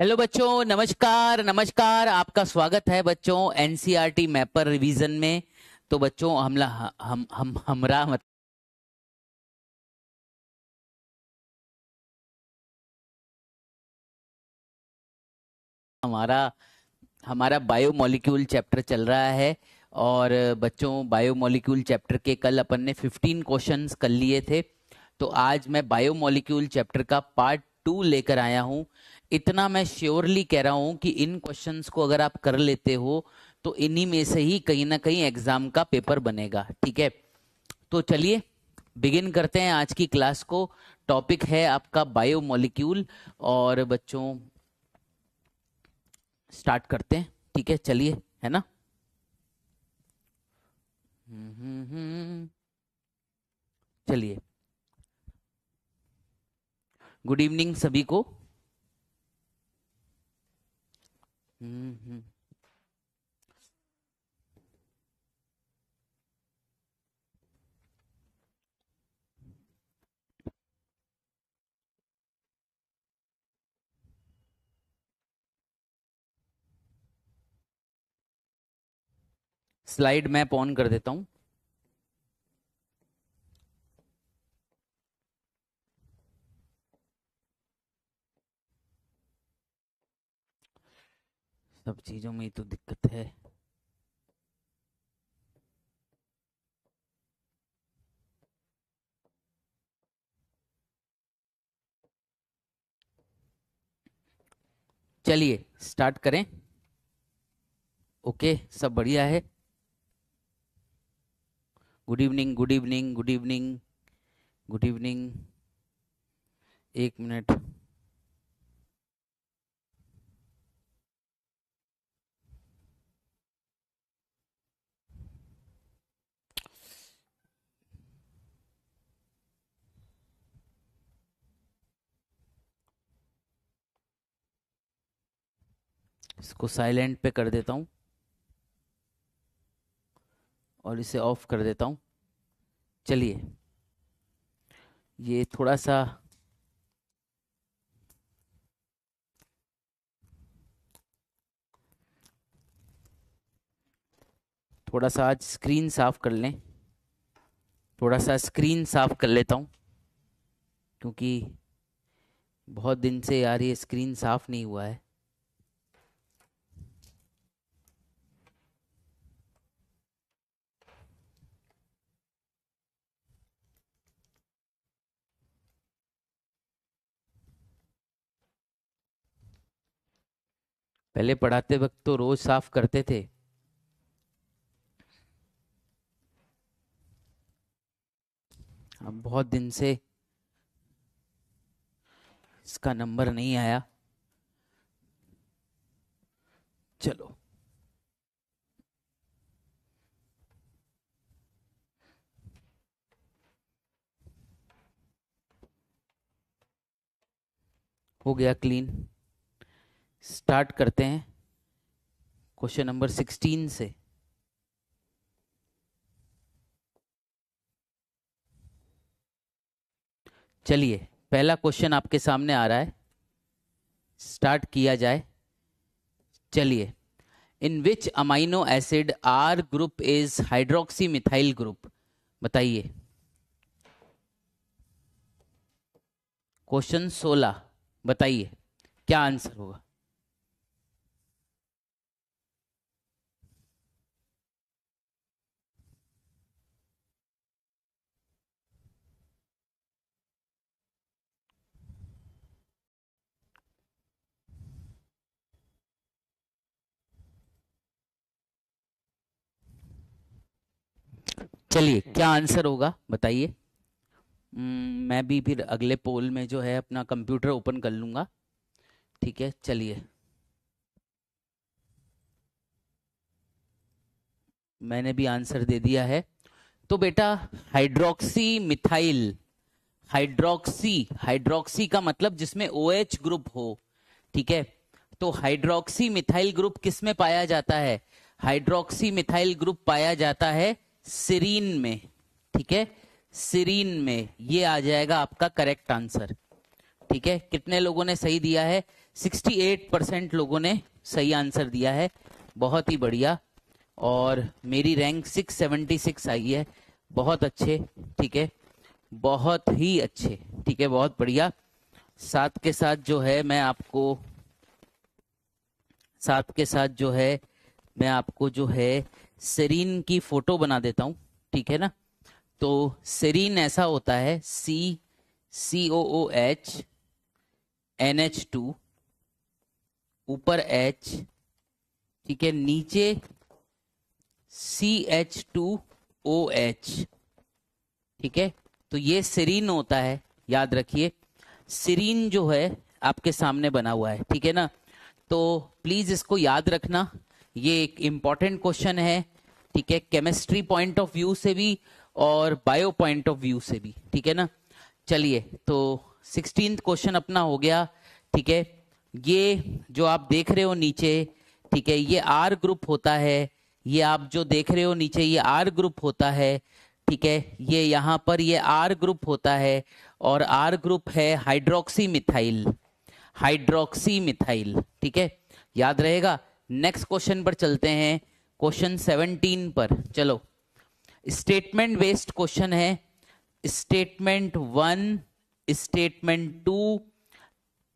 Hello बच्चों, नमस्कार नमस्कार। आपका स्वागत है बच्चों एनसीईआरटी मैपर रिवीजन में। तो बच्चों हम हमरा मत हमारा हमारा बायोमोलिक्यूल चैप्टर चल रहा है। और बच्चों, बायोमोलिक्यूल चैप्टर के कल अपन ने 15 क्वेश्चंस कर लिए थे। तो आज मैं बायोमोलिक्यूल चैप्टर का पार्ट 2 लेकर आया हूं। इतना मैं श्योरली कह रहा हूं कि इन क्वेश्चंस को अगर आप कर लेते हो तो इन्हीं में से ही कहीं ना कहीं एग्जाम का पेपर बनेगा। ठीक है, तो चलिए बिगिन करते हैं आज की क्लास को। टॉपिक है आपका बायोमोलिक्यूल। और बच्चों स्टार्ट करते हैं। ठीक है, चलिए, है ना। चलिए, गुड इवनिंग सभी को। स्लाइड मैप ऑन कर देता हूं। सब चीजों में ही तो दिक्कत है। चलिए स्टार्ट करें। ओके, सब बढ़िया है। Good evening, good evening, good evening, good evening. एक मिनट। इसको साइलेंट पे कर देता हूं और इसे ऑफ कर देता हूं। चलिए, ये थोड़ा सा आज स्क्रीन साफ कर लें। थोड़ा सा स्क्रीन साफ कर लेता हूं क्योंकि बहुत दिन से यार ये स्क्रीन साफ नहीं हुआ है। पहले पढ़ाते वक्त तो रोज साफ करते थे। अब बहुत दिन से इसका नंबर नहीं आया। चलो, हो गया क्लीन। स्टार्ट करते हैं क्वेश्चन नंबर 16 से। चलिए, पहला क्वेश्चन आपके सामने आ रहा है। स्टार्ट किया जाए। चलिए, in which amino acid R group is hydroxy methyl group. बताइए। क्वेश्चन 16, बताइए क्या आंसर होगा। चलिए, क्या आंसर होगा बताइए। मैं भी फिर अगले पोल में जो है अपना कंप्यूटर ओपन कर लूंगा। ठीक है, चलिए। मैंने भी आंसर दे दिया है। तो बेटा, हाइड्रोक्सी मिथाइल, हाइड्रोक्सी हाइड्रोक्सी का मतलब जिसमें OH ग्रुप हो। ठीक है, तो हाइड्रोक्सी मिथाइल ग्रुप किस में पाया जाता है। हाइड्रोक्सी मिथाइल ग्रुप पाया जाता है सीरीन में। ठीक है, सीरीन में। ये आ जाएगा आपका करेक्ट आंसर। ठीक है, कितने लोगों ने सही दिया है। 68% लोगों ने सही आंसर दिया है, बहुत ही बढ़िया। और मेरी रैंक 676 आई है, बहुत अच्छे, ठीक है, बहुत ही अच्छे, ठीक है, बहुत बढ़िया। साथ के साथ जो है मैं आपको जो है सेरीन की फोटो बना देता हूँ, ठीक है ना। तो सेरीन ऐसा होता है, COOH NH2, ऊपर H, ठीक है, नीचे CH2OH, ठीक है। तो ये सेरीन होता है, याद रखिए। सेरीन जो है आपके सामने बना हुआ है, ठीक है ना। तो प्लीज इसको याद रखना, ये एक इंपॉर्टेंट क्वेश्चन है, ठीक है, केमिस्ट्री पॉइंट ऑफ व्यू से भी और बायो पॉइंट ऑफ व्यू से भी, ठीक है ना। चलिए, तो 16th क्वेश्चन अपना हो गया, ठीक है। ये जो आप देख रहे हो नीचे, ठीक है, ये R ग्रुप होता है, ये आप जो देख रहे हो नीचे ये R ग्रुप होता है, ठीक है। ये यहाँ पर ये R ग्रुप होता है और R ग्रुप है हाइड्रोक्सी मिथाइल, ठीक है, याद रहेगा। नेक्स्ट क्वेश्चन पर चलते हैं, क्वेश्चन 17 पर। चलो, स्टेटमेंट बेस्ड क्वेश्चन है। स्टेटमेंट 1, स्टेटमेंट 2,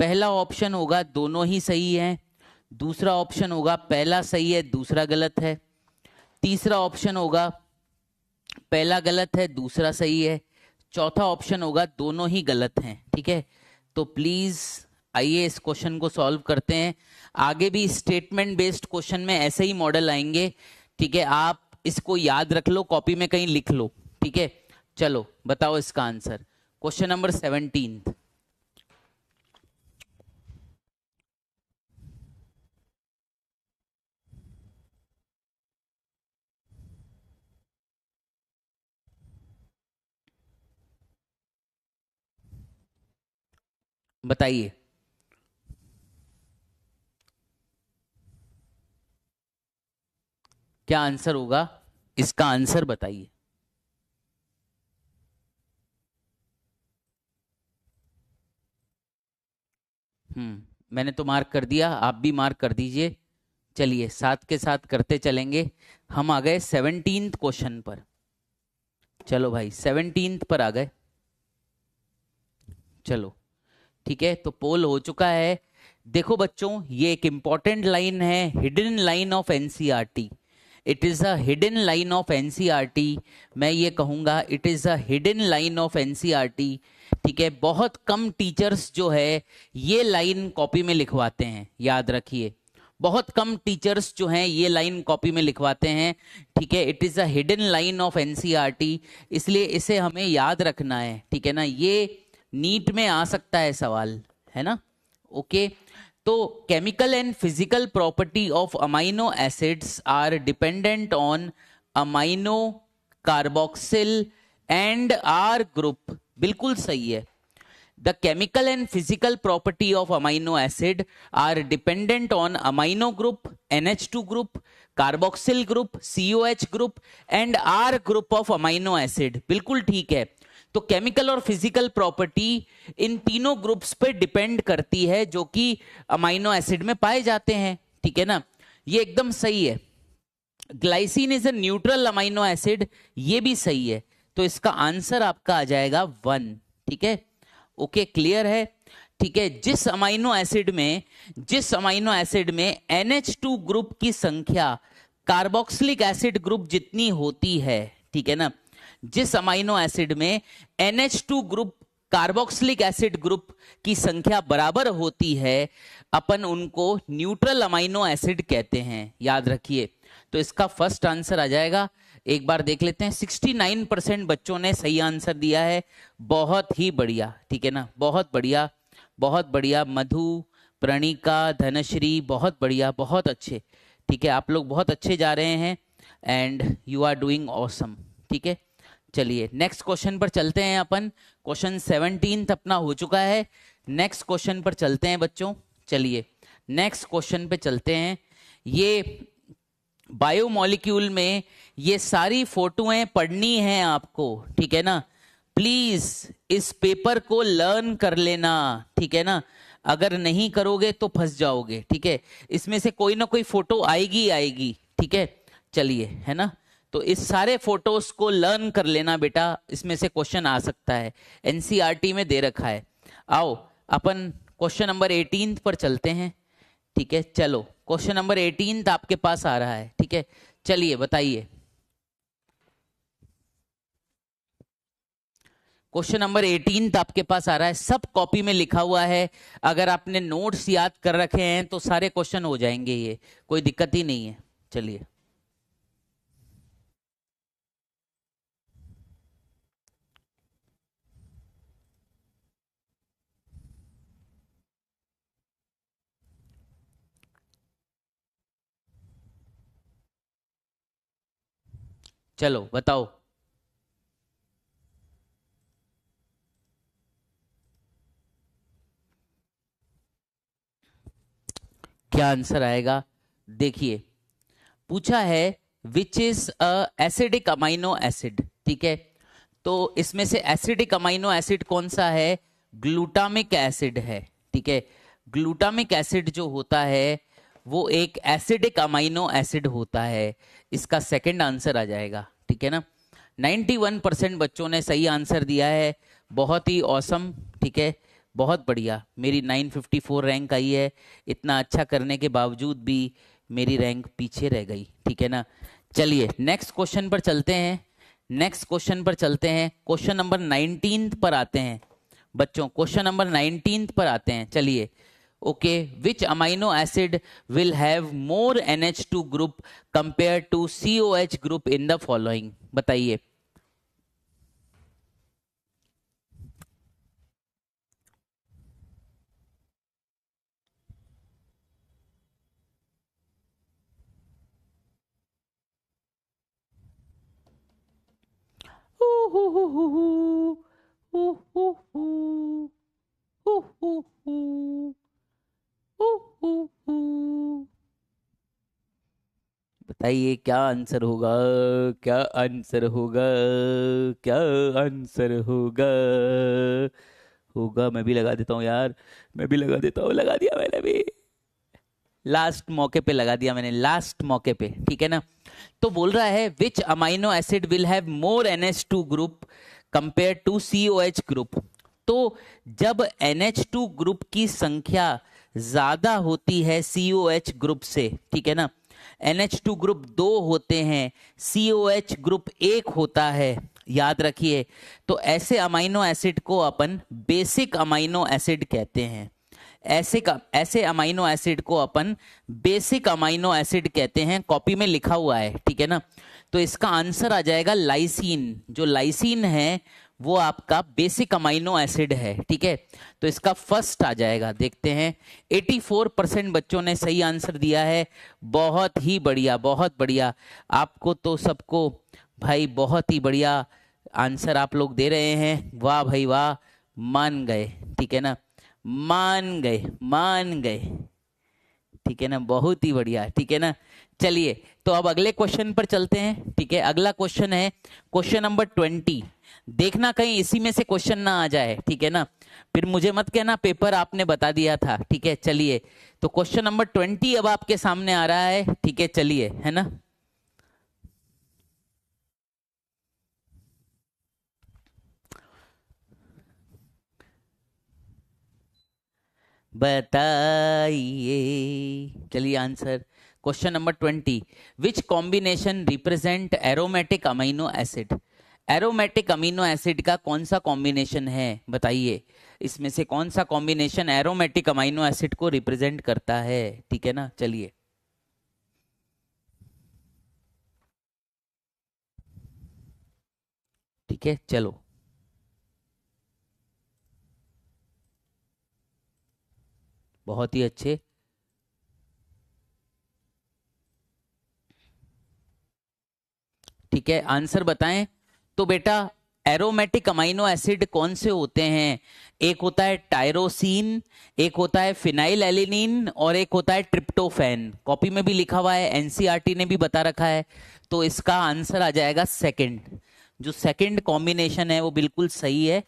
पहला ऑप्शन होगा दोनों ही सही है, दूसरा ऑप्शन होगा पहला सही है दूसरा गलत है, तीसरा ऑप्शन होगा पहला गलत है दूसरा सही है, चौथा ऑप्शन होगा दोनों ही गलत हैं, ठीक है। तो प्लीज आइए इस क्वेश्चन को सॉल्व करते हैं। आगे भी स्टेटमेंट बेस्ड क्वेश्चन में ऐसे ही मॉडल आएंगे, ठीक है, आप इसको याद रख लो, कॉपी में कहीं लिख लो, ठीक है। चलो बताओ इसका आंसर, क्वेश्चन नंबर 17। बताइए क्या आंसर होगा, इसका आंसर बताइए। मैंने तो मार्क कर दिया, आप भी मार्क कर दीजिए। चलिए साथ के साथ करते चलेंगे। हम आ गए 17th क्वेश्चन पर। चलो भाई 17th पर आ गए। चलो ठीक है, तो पोल हो चुका है। देखो बच्चों, ये एक इंपॉर्टेंट लाइन है, hidden line of NCERT. It is a hidden line of NCERT. मैं ये कहूंगा it is a hidden line of NCERT, ठीक है। बहुत कम टीचर्स जो है ये लाइन कॉपी में लिखवाते हैं, याद रखिए, बहुत कम टीचर्स जो हैं ये लाइन कॉपी में लिखवाते हैं, ठीक है। It is a hidden line of NCERT, इसलिए इसे हमें याद रखना है, ठीक है ना। ये नीट में आ सकता है सवाल, है ना। ओके, तो chemical and physical property of amino acids are dependent on amino carboxyl and R group, बिल्कुल सही है। The chemical and physical property of amino acid are dependent on amino group, NH2 group, carboxyl group, COH group and R group of amino acid। बिल्कुल ठीक है। तो chemical और physical property in तीनों groups पे डिपेंड करती है जो कि अमाइनो एसिड में पाए जाते हैं, ठीक है ना। ये एकदम सही है। Glycine is a neutral amino acid, ये भी सही है। तो इसका आंसर आपका आ जाएगा 1, ठीक है। ओके, क्लियर है, ठीक है। जिस अमाइनो एसिड में NH2 ग्रुप की संख्या कार्बोक्सिलिक एसिड ग्रुप जितनी होती है, ठीक है ना, जिस अमाइनो एसिड में NH2 group carboxylic acid group की संख्या बराबर होती है, अपन उनको न्यूट्रल अमाइनो एसिड कहते हैं, याद रखिए। तो इसका फर्स्ट आंसर आ जाएगा। एक बार देख लेते हैं, 69% बच्चों ने सही आंसर दिया है, बहुत ही बढ़िया, ठीक है ना, बहुत बढ़िया, बहुत बढ़िया। मधु, प्रणिका, धनश्री, बहुत बढ़िया, बहुत अच्छे, ठीक है, आप लोग बहुत अच्छे जा रहे हैं and you are doing awesome, ठीक है। चलिए नेक्स्ट क्वेश्चन पर चलते हैं अपन। क्वेश्चन 17 अपना हो चुका है, नेक्स्ट क्वेश्चन पर चलते हैं बच्चों। चलिए नेक्स्ट क्वेश्चन पे चलते हैं। ये बायोमोलिक्यूल में ये सारी फोटोएं पढ़नी है आपको, ठीक है ना। प्लीज इस पेपर को लर्न कर लेना, ठीक है ना। अगर नहीं करोगे तो फंस जाओगे, ठीक है। इसमें से कोई ना कोई फोटो आएगी आएगी, ठीक है। चलिए, है ना, तो इस सारे फोटोज को लर्न कर लेना बेटा, इसमें से क्वेश्चन आ सकता है, एनसीईआरटी में दे रखा है। आओ अपन क्वेश्चन नंबर 18 पर चलते हैं, ठीक है। चलो क्वेश्चन नंबर 18 आपके पास आ रहा है, ठीक है। चलिए बताइए, क्वेश्चन नंबर 18 आपके पास आ रहा है, सब कॉपी में लिखा हुआ है। अगर आपने नोट्स याद कर रखे हैं तो सारे क्वेश्चन हो जाएंगे, ये कोई दिक्कत ही नहीं है। चलिए, चलो बताओ क्या आंसर आएगा। देखिए, पूछा है which is a acidic amino acid, ठीक है। तो इसमें से एसिडिक अमाइनो एसिड कौन सा है, ग्लूटामिक एसिड है, ठीक है। ग्लूटामिक एसिड जो होता है वो एक एसिडिक अमाइनो एसिड होता है। इसका सेकंड आंसर आ जाएगा, ठीक है ना। 91% बच्चों ने सही आंसर दिया है, बहुत ही औसम, ठीक है, बहुत बढ़िया। मेरी 954 रैंक आई है, इतना अच्छा करने के बावजूद भी मेरी रैंक पीछे रह गई, ठीक है ना। चलिए नेक्स्ट क्वेश्चन पर चलते हैं, नेक्स्ट क्वेश्चन पर चलते हैं, क्वेश्चन नंबर 19 पर आते हैं बच्चों, क्वेश्चन नंबर 19 पर आते हैं। चलिए, okay, which amino acid will have more NH2 group compare to COH group in the following, बताइए। बताइए क्या आंसर होगा, क्या आंसर होगा, क्या आंसर होगा। होगा, मैं भी लगा देता हूँ यार, मैं भी लगा देता हूँ, लगा दिया मैंने भी, लास्ट मौके पे लगा दिया मैंने, लास्ट मौके पे, ठीक है ना। तो बोल रहा है which amino acid will have more NH2 group compare to COH group. तो जब NH2 ग्रुप की संख्या ज्यादा होती है COH ग्रुप से, ठीक है ना, NH2 ग्रुप 2 होते हैं, COH ग्रुप 1 होता है, याद रखिए। तो ऐसे अमाइनो एसिड को अपन बेसिक अमाइनो एसिड कहते हैं, ऐसे अमाइनो एसिड को अपन बेसिक अमाइनो एसिड कहते हैं, कॉपी में लिखा हुआ है, ठीक है ना। तो इसका आंसर आ जाएगा लाइसीन। जो लाइसीन है वो आपका बेसिक अमाइनो एसिड है, ठीक है। तो इसका फर्स्ट आ जाएगा, देखते हैं। 84% बच्चों ने सही आंसर दिया है, बहुत ही बढ़िया, बहुत बढ़िया। आपको तो सबको भाई बहुत ही बढ़िया आंसर आप लोग दे रहे हैं, वाह भाई वाह, मान गए, ठीक है ना, मान गए, मान गए, ठीक है ना, बहुत ही बढ़िया, ठीक है ना। चलिए, तो अब अगले क्वेश्चन पर चलते हैं, ठीक है। अगला क्वेश्चन है क्वेश्चन नंबर 20। देखना कहीं इसी में से क्वेश्चन ना आ जाए, ठीक है ना, फिर मुझे मत कहना पेपर आपने बता दिया था, ठीक है। चलिए, तो क्वेश्चन नंबर 20 अब आपके सामने आ रहा है, ठीक है, चलिए, है ना। बताइए, चलिए answer, question number 20, which combination represent aromatic amino acid. Aromatic amino acid का कौन सा कॉम्बिनेशन है, बताइए। इसमें से कौन सा कॉम्बिनेशन एरोमेटिक अमीनो एसिड को रिप्रेजेंट करता है, ठीक है ना। चलिए, ठीक है, चलो, बहुत ही अच्छे, ठीक है, आंसर बताएं। तो बेटा, एरोमेटिक अमीनो एसिड कौन से होते हैं, एक होता है टायरोसिन, एक होता है फिनाइल एलिनिन, और एक होता है ट्रिप्टोफैन। कॉपी में भी लिखा हुआ है, एनसीईआरटी ने भी बता रखा है। तो इसका आंसर आ जाएगा सेकंड। जो सेकंड कॉम्बिनेशन है वो बिल्कुल सही है,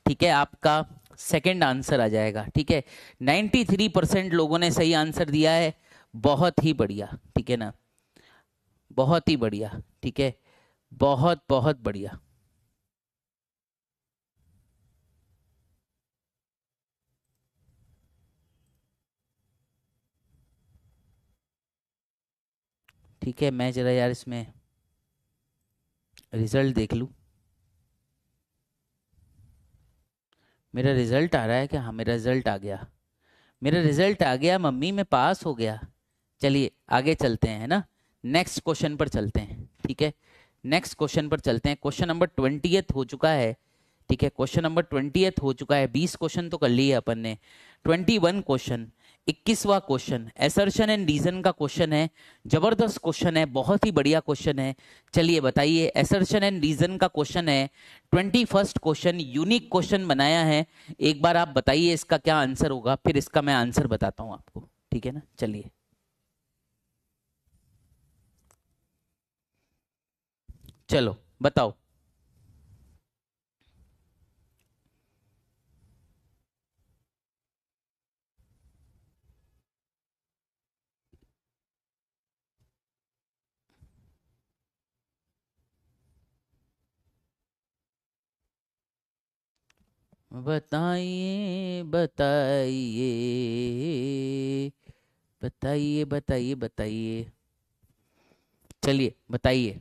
ठीक है। आपका सेकंड आंसर आ जाएगा। ठीक है, 93% लोगों ने सही आंसर दिया है, बहुत ही बढ़िया। ठीक है ना, बहुत ही बढ़िया। ठीक है, बहुत बहुत बढ़िया। ठीक है, मैं जरा यार इसमें रिजल्ट देख लूं। मेरा रिजल्ट आ रहा है क्या? हाँ, मेरा रिजल्ट आ गया, मेरा रिजल्ट आ गया मम्मी, मैं पास हो गया। चलिए आगे चलते हैं, है ना, नेक्स्ट क्वेश्चन पर चलते हैं। ठीक है, नेक्स्ट क्वेश्चन पर चलते हैं। क्वेश्चन नंबर 20th हो चुका है। ठीक है, क्वेश्चन नंबर 20th हो चुका है। 20 क्वेश्चन तो कर लिए अपन ने। 21 क्वेश्चन, 21वां क्वेश्चन एसर्शन एंड रीजन का क्वेश्चन है। जबरदस्त क्वेश्चन है, बहुत ही बढ़िया क्वेश्चन है। चलिए बताइए, एसर्शन एंड रीजन का क्वेश्चन है। 21st क्वेश्चन, यूनिक क्वेश्चन बनाया है। एक बार आप बताइए इसका क्या आंसर होगा, फिर इसका मैं आंसर बताता हूं आपको। ठीक है ना, चलिए चलो बताओ। बताइए बताइए बताइए बताइए बताइए, चलिए बताइए।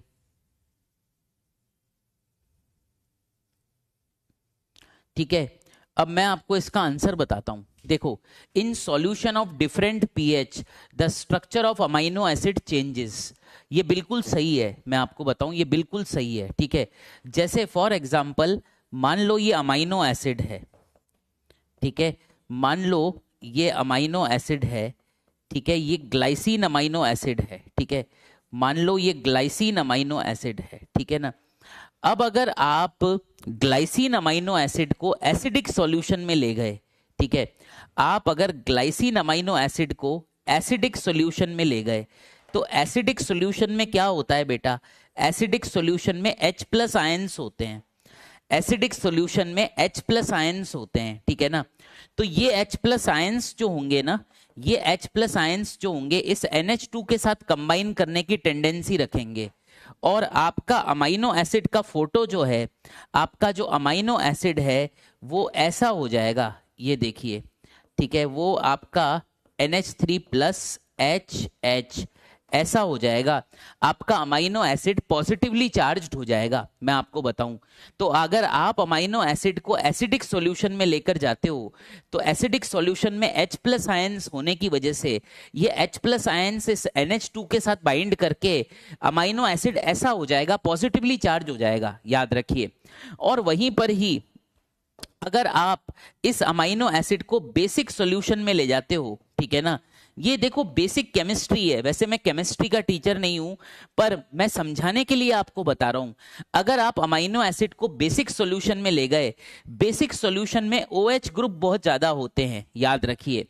ठीक है, अब मैं आपको इसका आंसर बताता हूं। देखो, in solution of different pH the structure of amino acid changes. ये बिल्कुल सही है, मैं आपको बताऊं ये बिल्कुल सही है। ठीक है, जैसे फॉर एग्जांपल मान लो ये अमाइनो एसिड है। ठीक है, मान लो ये अमाइनो एसिड है। ठीक है, ये ग्लाइसिन अमाइनो एसिड है। ठीक है, मान लो ये ग्लाइसिन अमाइनो एसिड है। ठीक है ना, अब अगर आप ग्लाइसिन अमाइनो एसिड को एसिडिक सॉल्यूशन में ले गए। ठीक है, आप अगर ग्लाइसिन अमाइनो एसिड को एसिडिक सॉल्यूशन में ले गए, तो एसिडिक सॉल्यूशन में क्या होता है बेटा? एसिडिक सॉल्यूशन में H प्लस आयंस होते हैं। एसिडिक सॉल्यूशन में H प्लस आयंस होते हैं। ठीक है ना, तो ये H प्लस आयंस जो होंगे ना, ये H प्लस आयंस जो होंगे इस NH2 के साथ कंबाइन करने की टेंडेंसी रखेंगे। और आपका अमाइनो एसिड का फोटो जो है, आपका जो अमाइनो एसिड है वो ऐसा हो जाएगा, ये देखिए। ठीक है, वो आपका NH3 प्लस HH ऐसा हो जाएगा। आपका अमाइनो एसिड पॉजिटिवली चार्ज्ड हो जाएगा। मैं आपको बताऊं तो अगर आप अमाइनो एसिड को एसिडिक सॉल्यूशन में लेकर जाते हो, तो एसिडिक सॉल्यूशन में H प्लस आयंस होने की वजह से ये H प्लस आयंस इस NH2 के साथ बाइंड करके अमाइनो एसिड ऐसा हो जाएगा, पॉजिटिवली चार्ज हो जाएगा, याद रखिए। और वहीं पर ही अगर आप इस अमाइनो एसिड को बेसिक सॉल्यूशन में ले जाते हो, ठीक है ना, ये देखो बेसिक केमिस्ट्री है। वैसे मैं केमिस्ट्री का टीचर नहीं हूं, पर मैं समझाने के लिए आपको बता रहा हूं। अगर आप अमाइनो एसिड को बेसिक सॉल्यूशन में ले गए, बेसिक सॉल्यूशन में OH ग्रुप बहुत ज्यादा होते हैं, याद रखिए।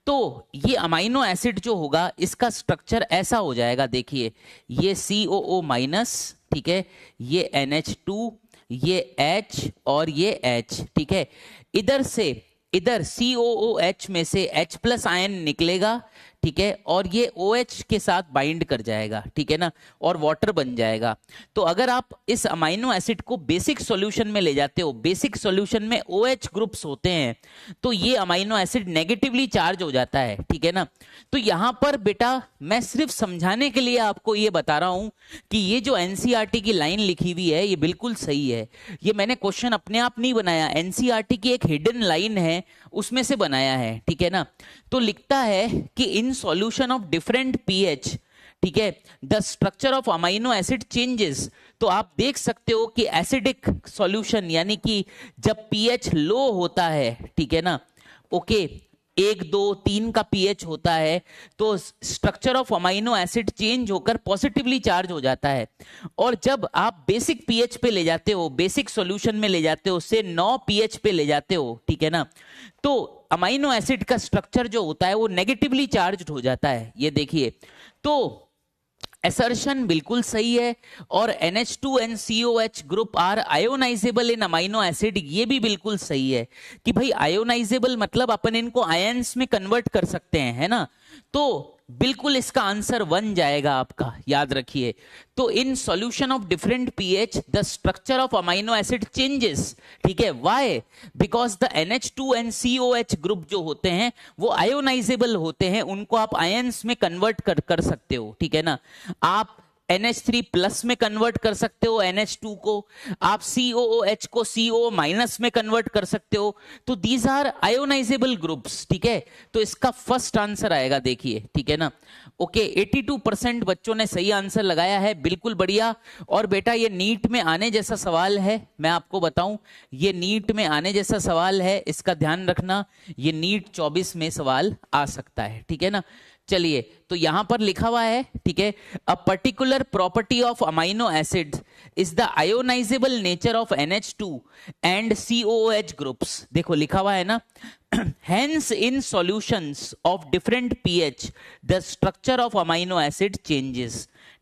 तो ये अमाइनो एसिड जो होगा इसका स्ट्रक्चर ऐसा हो जाएगा, देखिए ये COO माइनस, ठीक है, ये NH2, ये H और ये H। ठीक है, इधर से इधर COOH में से H प्लस आयन निकलेगा। ठीक है, और ये OH के साथ बाइंड कर जाएगा। ठीक है ना, और वाटर बन जाएगा। तो अगर आप इस अमाइनो एसिड को बेसिक सॉल्यूशन में ले जाते हो, बेसिक सॉल्यूशन में OH ग्रुप्स होते हैं, तो ये अमाइनो एसिड नेगेटिवली चार्ज हो जाता है। ठीक है ना, तो यहां पर बेटा मैं सिर्फ समझाने के लिए आपको ये बता रहा हूं कि ये जो NCERT की लाइन लिखी हुई है ये बिल्कुल सही है। ये मैंने क्वेश्चन अपने आप नहीं बनाया, NCERT की एक हिडन लाइन है उसमें से बनाया है। ठीक है ना, तो लिखता है कि in solution of different pH, ठीक है, the structure of amino acid changes. तो आप देख सकते हो कि एसिडिक सॉल्यूशन यानी कि जब पीएच लो होता है, ठीक है ना, ओके, 1 2 3 का पीएच होता है, तो structure of amino acid change होकर पॉजिटिवली चार्ज हो जाता है। और जब आप बेसिक पीएच पे ले जाते हो, बेसिक सॉल्यूशन में ले जाते हो, से 9 पीएच पे ले जाते हो, ठीक है ना, तो अमाइनो एसिड का स्ट्रक्चर जो होता है वो नेगेटिवली चार्ज हो जाता है। ये देखिए, तो एसर्शन बिल्कुल सही है। और NH2 and COH group are ionizable in amino acid, ये भी बिल्कुल सही है कि भाई आयोनाइजेबल मतलब अपन इनको आयंस में कन्वर्ट कर सकते हैं, है ना। तो बिल्कुल इसका आंसर 1 जाएगा आपका, याद रखिए। तो in solution of different pH the structure of amino acid changes, ठीक है। Why? Because the NH2 and COH group जो होते हैं वो आयोनाइजेबल होते हैं, उनको आप आयंस में कन्वर्ट कर सकते हो, ठीक है ना। आप NH3 प्लस में कन्वर्ट कर सकते हो NH2 को, आप COOH को CO माइनस में कन्वर्ट कर सकते हो। तो दीज आर आयोनाइजेबल ग्रुप्स, ठीक है। तो इसका फर्स्ट आंसर आएगा, देखिए, ठीक है ना। ओके, 82% बच्चों ने सही आंसर लगाया है, बिल्कुल बढ़िया। और बेटा ये नीट में आने जैसा सवाल है, मैं आपको बताऊं, ये नीट में आने जैसा सवाल है, इसका ध्यान रखना। ये नीट 24 में सवाल आ सकता है, ठीक है ना। चलिए, तो यहां पर लिखा हुआ है, ठीक है, a particular property of amino acids is the ionisable nature of NH2 and COOH groups. देखो लिखा हुआ है ना, hence in solutions of different pH the structure of amino acid changes,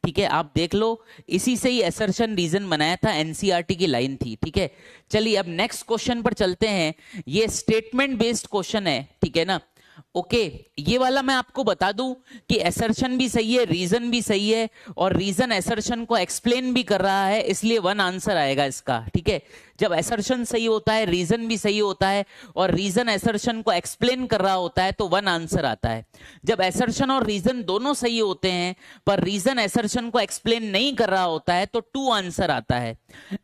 ठीक है। आप देख लो, इसी से ही असर्शन रीजन बनाया था, NCERT की लाइन थी, ठीक है। चलिए अब नेक्स्ट क्वेश्चन पर चलते हैं। ये स्टेटमेंट बेस्ड क्वेश्चन है, ठीक है ना। ओके, ये वाला मैं आपको बता दूं कि असर्शन भी सही है, रीजन भी सही है, और रीजन असर्शन को एक्सप्लेन भी कर रहा है, इसलिए 1 आंसर आएगा इसका, ठीक है। जब असर्शन सही होता है, रीजन भी सही होता है, और रीजन असर्शन को एक्सप्लेन कर रहा होता है, तो 1 आंसर आता है। जब असर्शन और रीजन दोनों सही होते हैं पर रीजन असर्शन को एक्सप्लेन नहीं कर रहा होता है, तो 2 आंसर आता है।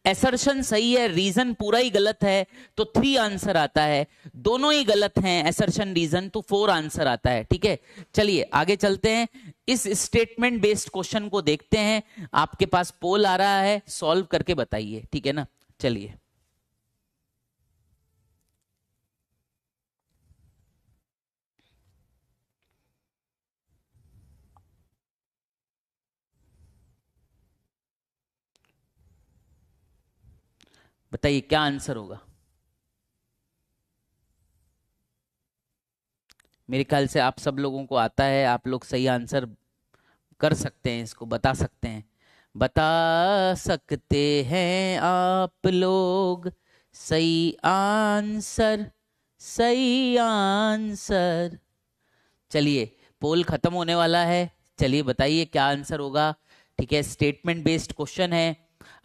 असर्शन सही है, रीजन पूरा ही गलत है, तो 3 आंसर आता है। दोनों ही गलत हैं, असर्शन रीजन, तो 4 आंसर आता है, ठीक है। चलिए आगे चलते हैं, इस स्टेटमेंट बेस्ड क्वेश्चन को देखते हैं। आपके पास पोल आ रहा है, सॉल्व करके बताइए, ठीक है ना। चलिए, बताइए क्या आंसर होगा। मेरे ख्याल से आप सब लोगों को आता है, आप लोग सही आंसर कर सकते हैं, इसको बता सकते हैं, बता सकते हैं आप लोग सही आंसर, सही आंसर। चलिए, पोल खत्म होने वाला है, चलिए बताइए क्या आंसर होगा, ठीक है। स्टेटमेंट बेस्ड क्वेश्चन है।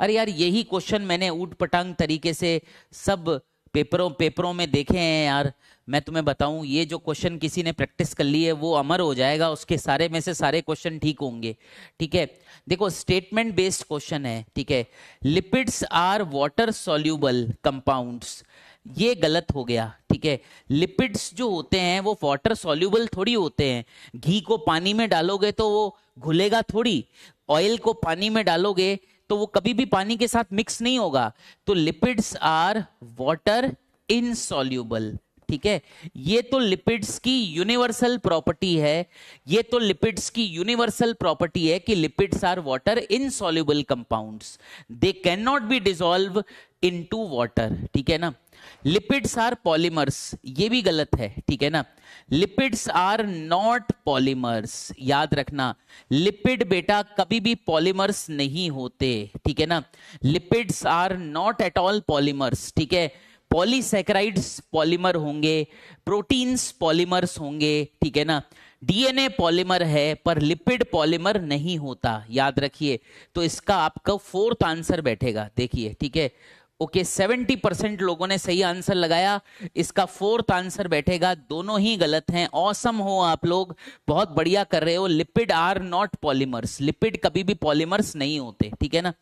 अरे यार, यही क्वेश्चन मैंने ऊट पटांग तरीके से सब पेपरों में देखे हैं यार। मैं तुम्हें बताऊं, ये जो क्वेश्चन किसी ने प्रैक्टिस कर ली है वो अमर हो जाएगा, उसके सारे में से सारे क्वेश्चन ठीक होंगे, ठीक है। देखो, स्टेटमेंट बेस्ड क्वेश्चन है, ठीक है। Lipids are water soluble compounds, ये गलत हो गया, ठीक है। लिपिड्स जो होते हैं वो वाटर सॉल्यूबल थोड़ी होते हैं। घी को पानी में डालोगे तो वो घुलेगा थोड़ी, ऑयल को पानी में डालोगे तो वो कभी भी पानी के साथ मिक्स नहीं होगा। तो लिपिड्स आर वाटर इनसॉल्यूबल, ठीक है। ये तो लिपिड्स की यूनिवर्सल प्रॉपर्टी है, ये तो लिपिड्स की यूनिवर्सल प्रॉपर्टी है कि lipids are water insoluble compounds, they can not be dissolve into water, ठीक है ना। लिपिड्स आर पॉलीमर्स, ये भी गलत है, ठीक है ना। लिपिड्स आर नॉट पॉलीमर्स, याद रखना, लिपिड बेटा कभी भी पॉलीमर्स नहीं होते, ठीक है ना। Lipids are not at all polymers, ठीक है। पॉलीसैकेराइड्स पॉलीमर होंगे, प्रोटीन्स पॉलीमर्स होंगे, ठीक है ना। डीएनए पॉलीमर है पर लिपिड पॉलीमर नहीं होता, याद रखिए। तो इसका आपका 4th आंसर बैठेगा, देखिए, ठीक है। ओके, 70% लोगों ने सही आंसर लगाया, इसका 4th आंसर बैठेगा। दोनों ही गलत हैं। ऑसम हो आप लोग, बहुत बढ़िया कर रहे हो। Lipid are not polymers, lipid कभी भी पॉलीमर्स नहीं होते, ठीक है ना।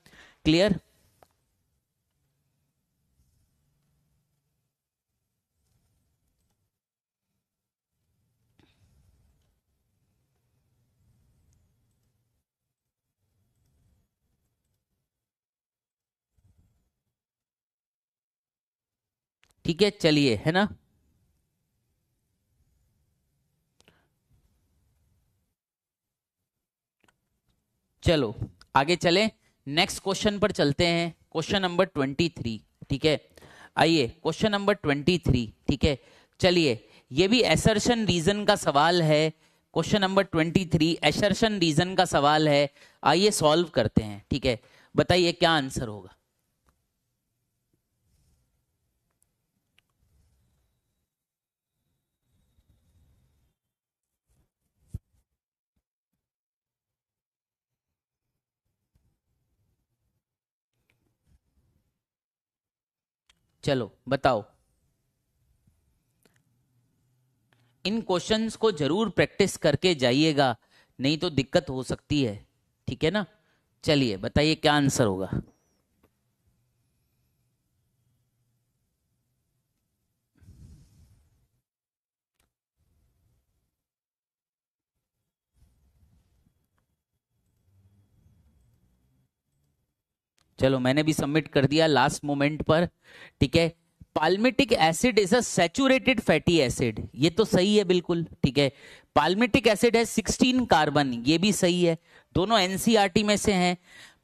क्लियर? ठीक है, चलिए, है ना। चलो आगे चले, नेक्स्ट क्वेश्चन पर चलते हैं। क्वेश्चन नंबर 23, ठीक है। आइए क्वेश्चन नंबर 23, ठीक है। चलिए, ये भी असर्शन रीजन का सवाल है, क्वेश्चन नंबर 23 एसर्शन रीजन का सवाल है। आइए सॉल्व करते हैं। ठीक है, बताइए क्या आंसर होगा। चलो बताओ। इन क्वेश्चंस को जरूर प्रैक्टिस करके जाइएगा, नहीं तो दिक्कत हो सकती है। ठीक है ना। चलिए बताइए क्या आंसर होगा। चलो मैंने भी सबमिट कर दिया लास्ट मोमेंट पर। ठीक है, palmitic acid is a saturated fatty acid, ये तो सही है बिल्कुल। ठीक है, पाल्मिटिक एसिड है 16 कार्बन, ये भी सही है, दोनों एनसीईआरटी में से हैं।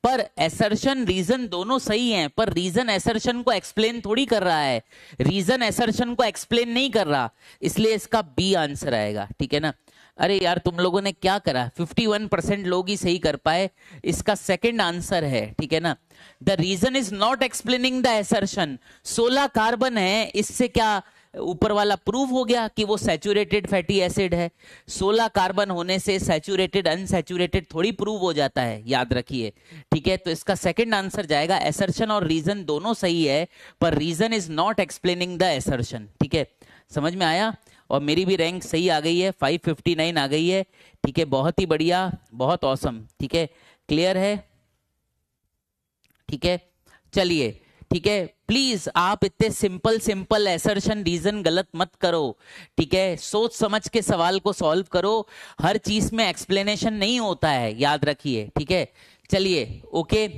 पर एसर्शन रीजन दोनों सही हैं, पर रीजन एसर्शन को एक्सप्लेन थोड़ी कर रहा है, रीजन एसर्शन को एक्सप्लेन नहीं कर रहा, इसलिए इसका बी आंसर आएगा। ठीक है ना। अरे यार तुम लोगों ने क्या करा, 51% लोग ही सही कर पाए, इसका सेकंड आंसर है। ठीक है ना। The reason is not explaining the assertion, 16 carbon है, इससे क्या ऊपर वाला प्रूव हो गया कि वो सैचुरेटेड फैटी एसिड है। 16 कार्बन होने से सैचुरेटेड अनसैचुरेटेड थोड़ी प्रूव हो जाता है, याद रखिए। ठीक है, तो इसका सेकंड आंसर जाएगा, एसर्शन और रीजन दोनों सही है, पर reason is not explaining the assertion. ठीक है, समझ में आया। और मेरी भी रैंक सही आ गई है, 559 आ गई है। ठीक है, बहुत ही बढ़िया, बहुत औसम। ठीक है, क्लियर है। ठीक है, चलिए। ठीक है, प्लीज आप इतने सिंपल सिंपल एसर्शन रीजन गलत मत करो। ठीक है, सोच समझ के सवाल को सॉल्व करो, हर चीज में एक्सप्लेनेशन नहीं होता है, याद रखिए। ठीक है, चलिए ओके।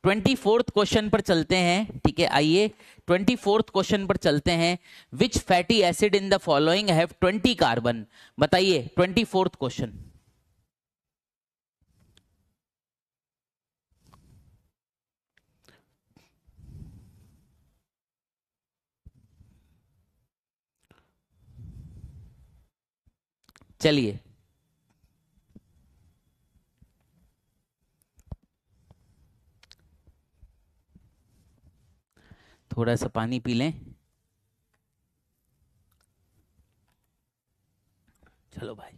24th क्वेश्चन पर चलते हैं। ठीक है, आइए 24th क्वेश्चन पर चलते हैं। Which fatty acid in the following have 20 carbon, बताइए 24th क्वेश्चन। चलिए थोड़ा सा पानी पी लें। चलो भाई,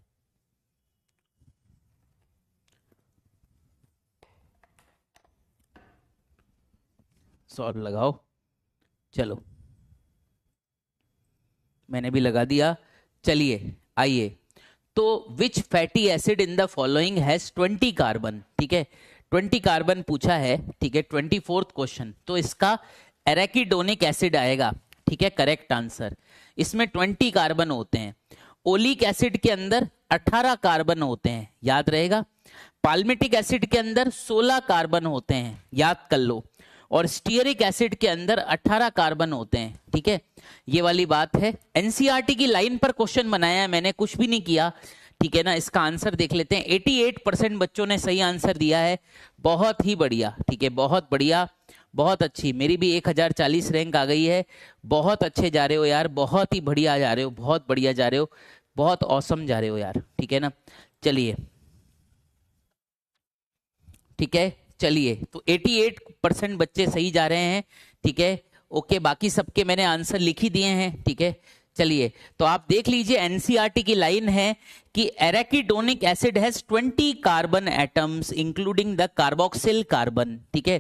सॉल्व लगाओ। चलो मैंने भी लगा दिया। चलिए आइए, तो which fatty acid in the following has 20 carbon. ठीक है, 20 कार्बन पूछा है। ठीक है, 24th क्वेश्चन, तो इसका एराकिडोनिक एसिड आएगा। ठीक है, करेक्ट आंसर। इसमें 20 कार्बन होते हैं। ओलिक एसिड के अंदर 18 कार्बन होते हैं, याद रहेगा। पाल्मिटिक एसिड के अंदर 16 कार्बन होते हैं, याद कर लो। और स्टीयरिक एसिड के अंदर 18 कार्बन होते हैं। ठीक है, ये वाली बात है। एनसीईआरटी की लाइन पर क्वेश्चन बनाया है मैंने, कुछ भी नहीं किया। ठीक है ना, इसका आंसर देख लेते हैं। 88% बच्चों ने सही आंसर दिया है, बहुत ही बढ़िया। ठीक है, बहुत बढ़िया, बहुत अच्छी। मेरी भी 1040 रैंक आ गई है। बहुत अच्छे जा रहे हो यार, बहुत ही बढ़िया जा रहे हो, बहुत बढ़िया जा रहे हो, बहुत औसम जा रहे हो यार। ठीक है ना, चलिए। ठीक है, चलिए, तो 88% बच्चे सही जा रहे हैं। ठीक है, ओके, बाकी सबके मैंने आंसर लिख ही दिए हैं। ठीक है, चलिए, तो आप देख लीजिए एनसीईआरटी की लाइन है कि arachidonic acid has 20 carbon atoms including the carboxyl carbon. ठीक है,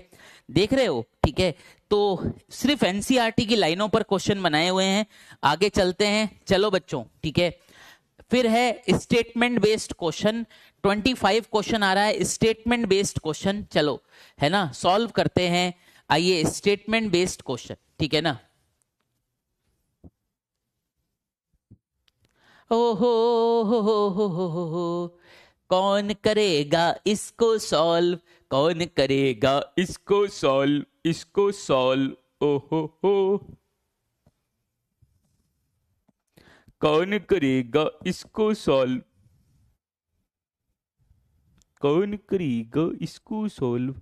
देख रहे हो। ठीक है, तो सिर्फ एनसीईआरटी की लाइनों पर क्वेश्चन बनाए हुए हैं। आगे चलते हैं, चलो बच्चों। ठीक है, फिर है स्टेटमेंट बेस्ड क्वेश्चन। 25 क्वेश्चन आ रहा है स्टेटमेंट बेस्ड क्वेश्चन, चलो है ना, सॉल्व करते हैं। आइए स्टेटमेंट बेस्ड क्वेश्चन। ठीक है ना। ओ हो, कौन करेगा इसको सॉल्व, कौन करेगा इसको सॉल्व, इसको सॉल्व, ओ हो, कौन करेगा इसको सॉल्व, कौन करेगा इसको सॉल्व,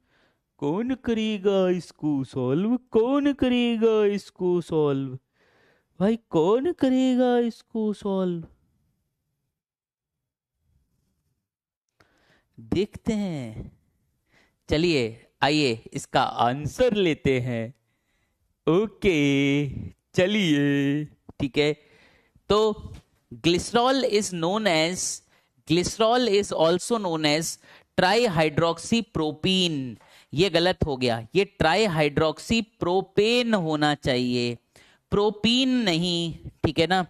कौन करेगा इसको सॉल्व, कौन करेगा इसको सॉल्व, भाई कौन करेगा इसको सॉल्व। देखते हैं। चलिए आइए इसका आंसर लेते हैं। ओके चलिए ठीक है। तो glycerol is known as, glycerol is also known as tri hydroxy propene. ये गलत हो गया, ये ट्राई हाइड्रोक्सी प्रोपेन होना चाहिए, प्रोपीन नहीं, ठीक है ना।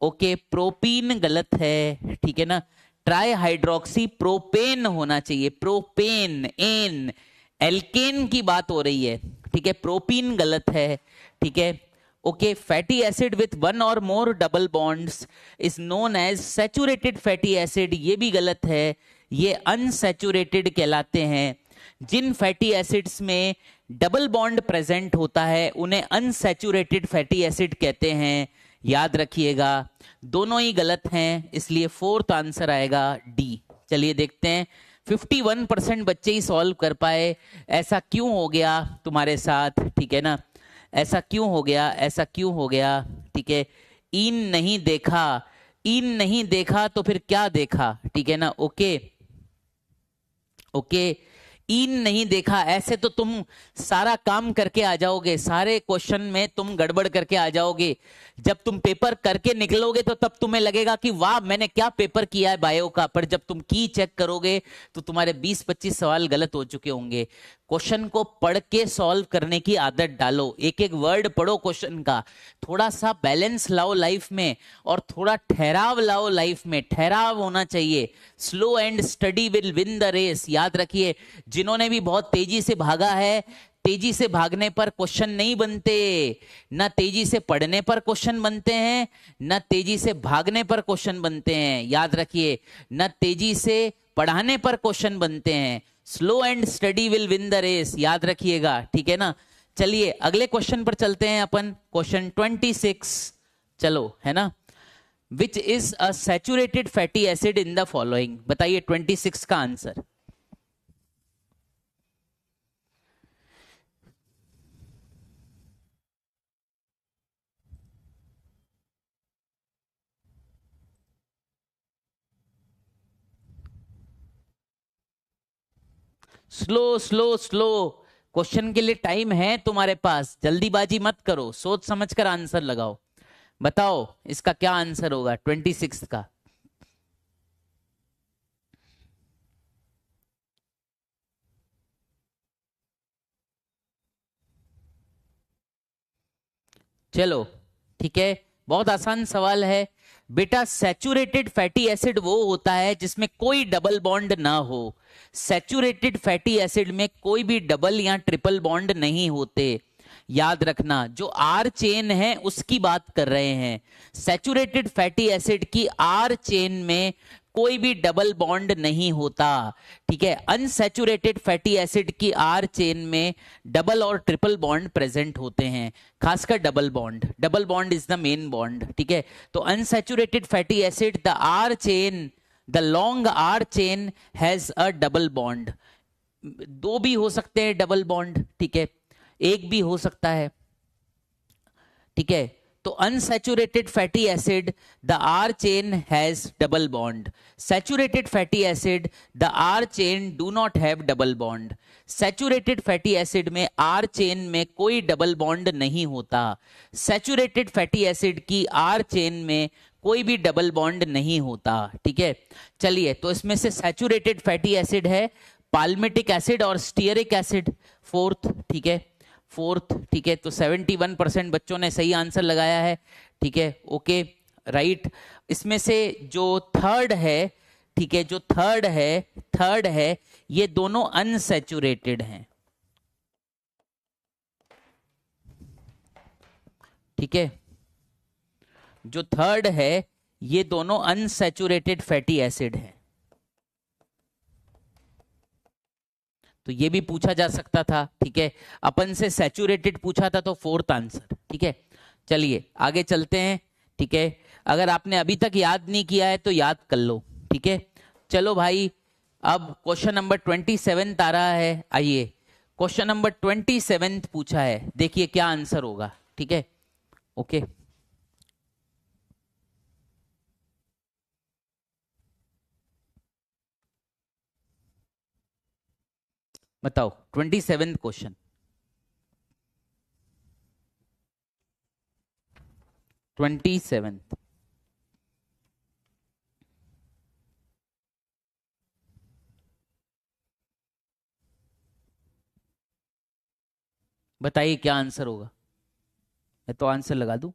ओके प्रोपीन गलत है, ठीक है ना। ट्राई हाइड्रोक्सी प्रोपेन होना चाहिए, प्रोपेन एन, एल्केन की बात हो रही है, ठीक है। प्रोपीन गलत है, ठीक है। Okay fatty acid with one or more double bonds is known as saturated fatty acid, ये भी गलत है, ये अनसैचुरेटेड कहलाते हैं। जिन फैटी एसिड्स में डबल बॉन्ड प्रेजेंट होता है उन्हें अनसैचुरेटेड फैटी एसिड कहते हैं, याद रखिएगा। दोनों ही गलत हैं, इसलिए फोर्थ आंसर आएगा डी। चलिए देखते हैं, 51% बच्चे ही सॉल्व कर पाए। ऐसा क्यों हो गया तुम्हारे साथ, ठीक है ना। ऐसा क्यों हो गया, ऐसा क्यों हो गया, ठीक है। इन नहीं देखा, इन नहीं देखा तो फिर क्या देखा, ठीक है ना। ओके ओके इन नहीं देखा, ऐसे तो तुम सारा काम करके आ जाओगे, सारे क्वेश्चन में तुम गड़बड़ करके आ जाओगे। जब तुम पेपर करके निकलोगे तो तब तुम्हें लगेगा कि वाह मैंने क्या पेपर किया है बायो का, पर जब तुम की चेक करोगे तो तुम्हारे 20-25 सवाल गलत हो चुके होंगे। क्वेश्चन को पढ़ के सॉल्व करने की आदत डालो, एक एक वर्ड पढ़ो क्वेश्चन का, थोड़ा सा बैलेंस लाओ लाइफ में और थोड़ा ठहराव लाओ लाइफ में, ठहराव होना चाहिए। Slow and study will win the race, याद रखिए। जिन्होंने भी बहुत तेजी से भागा है, तेजी से भागने पर क्वेश्चन नहीं बनते, ना तेजी से पढ़ने पर क्वेश्चन बनते हैं, ना तेजी से भागने पर क्वेश्चन बनते हैं, याद रखिए। ना तेजी से पढ़ाने पर क्वेश्चन बनते हैं। Slow and study will win the race, याद रखिएगा, ठीक है ना। चलिए अगले क्वेश्चन पर चलते हैं अपन, क्वेश्चन 26। चलो है ना, which is a saturated fatty acid in the following, बताइए 26 का answer. Slow slow slow, question के लिए टाइम है तुम्हारे पास, जल्दीबाजी मत करो, सोच समझ कर आंसर लगाओ। बताओ इसका क्या आंसर होगा 26 का। चलो ठीक है, बहुत आसान सवाल है बेटा। सैचुरेटेड फैटी एसिड वो होता है जिसमें कोई डबल बॉन्ड ना हो। सैचुरेटेड फैटी एसिड में कोई भी डबल या ट्रिपल बॉन्ड नहीं होते, याद रखना। जो आर चेन है उसकी बात कर रहे हैं। सैचुरेटेड फैटी एसिड की आर चेन में कोई भी डबल बॉन्ड नहीं होता, ठीक है। अनसैचुरेटेड फैटी एसिड की आर चेन में डबल और ट्रिपल बॉन्ड प्रेजेंट होते हैं, खासकर double bond, double bond is the main bond, ठीक है। तो unsaturated fatty acid the R chain, the long R chain has a double bond. दो भी हो सकते हैं डबल बॉन्ड, ठीक है, एक भी हो सकता है, ठीक है। तो unsaturated fatty acid the R chain has double bond, saturated fatty acid the R chain do not have double bond. Saturated fatty acid में आर चेन में कोई डबल बॉन्ड नहीं होता, सैचुरेटेड फैटी एसिड की आर चेन में कोई भी double bond नहीं होता, ठीक है। चलिए तो इसमें से सैचुरेटेड फैटी एसिड है पाल्मिटिक एसिड और स्टीयरिक एसिड, फोर्थ, ठीक है, फोर्थ, ठीक है। तो 71% बच्चों ने सही आंसर लगाया है, ठीक है, ओके राइट। इसमें से जो थर्ड है, ठीक है, जो थर्ड है, थर्ड है, ये दोनों अनसैचुरेटेड हैं, ठीक है। जो थर्ड है ये दोनों अनसैचुरेटेड फैटी एसिड है। तो ये भी पूछा जा सकता था, ठीक है। अपन से सैचुरेटेड पूछा था तो फोर्थ आंसर, ठीक है। चलिए आगे चलते हैं, ठीक है। अगर आपने अभी तक याद नहीं किया है तो याद कर लो, ठीक है। चलो भाई, अब क्वेश्चन नंबर 27 आ रहा है, आइए। क्वेश्चन नंबर 27 पूछा है, देखिए क्या आंसर होगा, ठीक है, ओके। बताओ 27th क्वेश्चन। 27th। बताइए क्या आंसर होगा। मैं तो आंसर लगा दूं।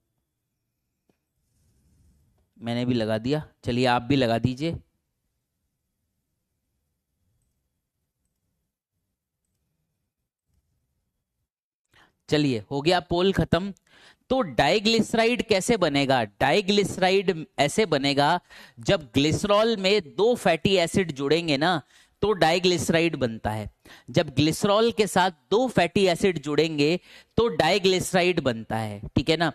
मैंने भी लगा दिया, चलिए आप भी लगा दीजिए। चलिए हो गया पोल खत्म। तो डाइग्लिसराइड कैसे बनेगा? डाइग्लिसराइड ऐसे बनेगा जब ग्लिसरॉल में दो फैटी एसिड जुड़ेंगे ना, तो डाइग्लिसराइड बनता है। जब ग्लिसरॉल के साथ दो फैटी एसिड जुड़ेंगे तो डाइग्लिसराइड बनता है, ठीक है ना।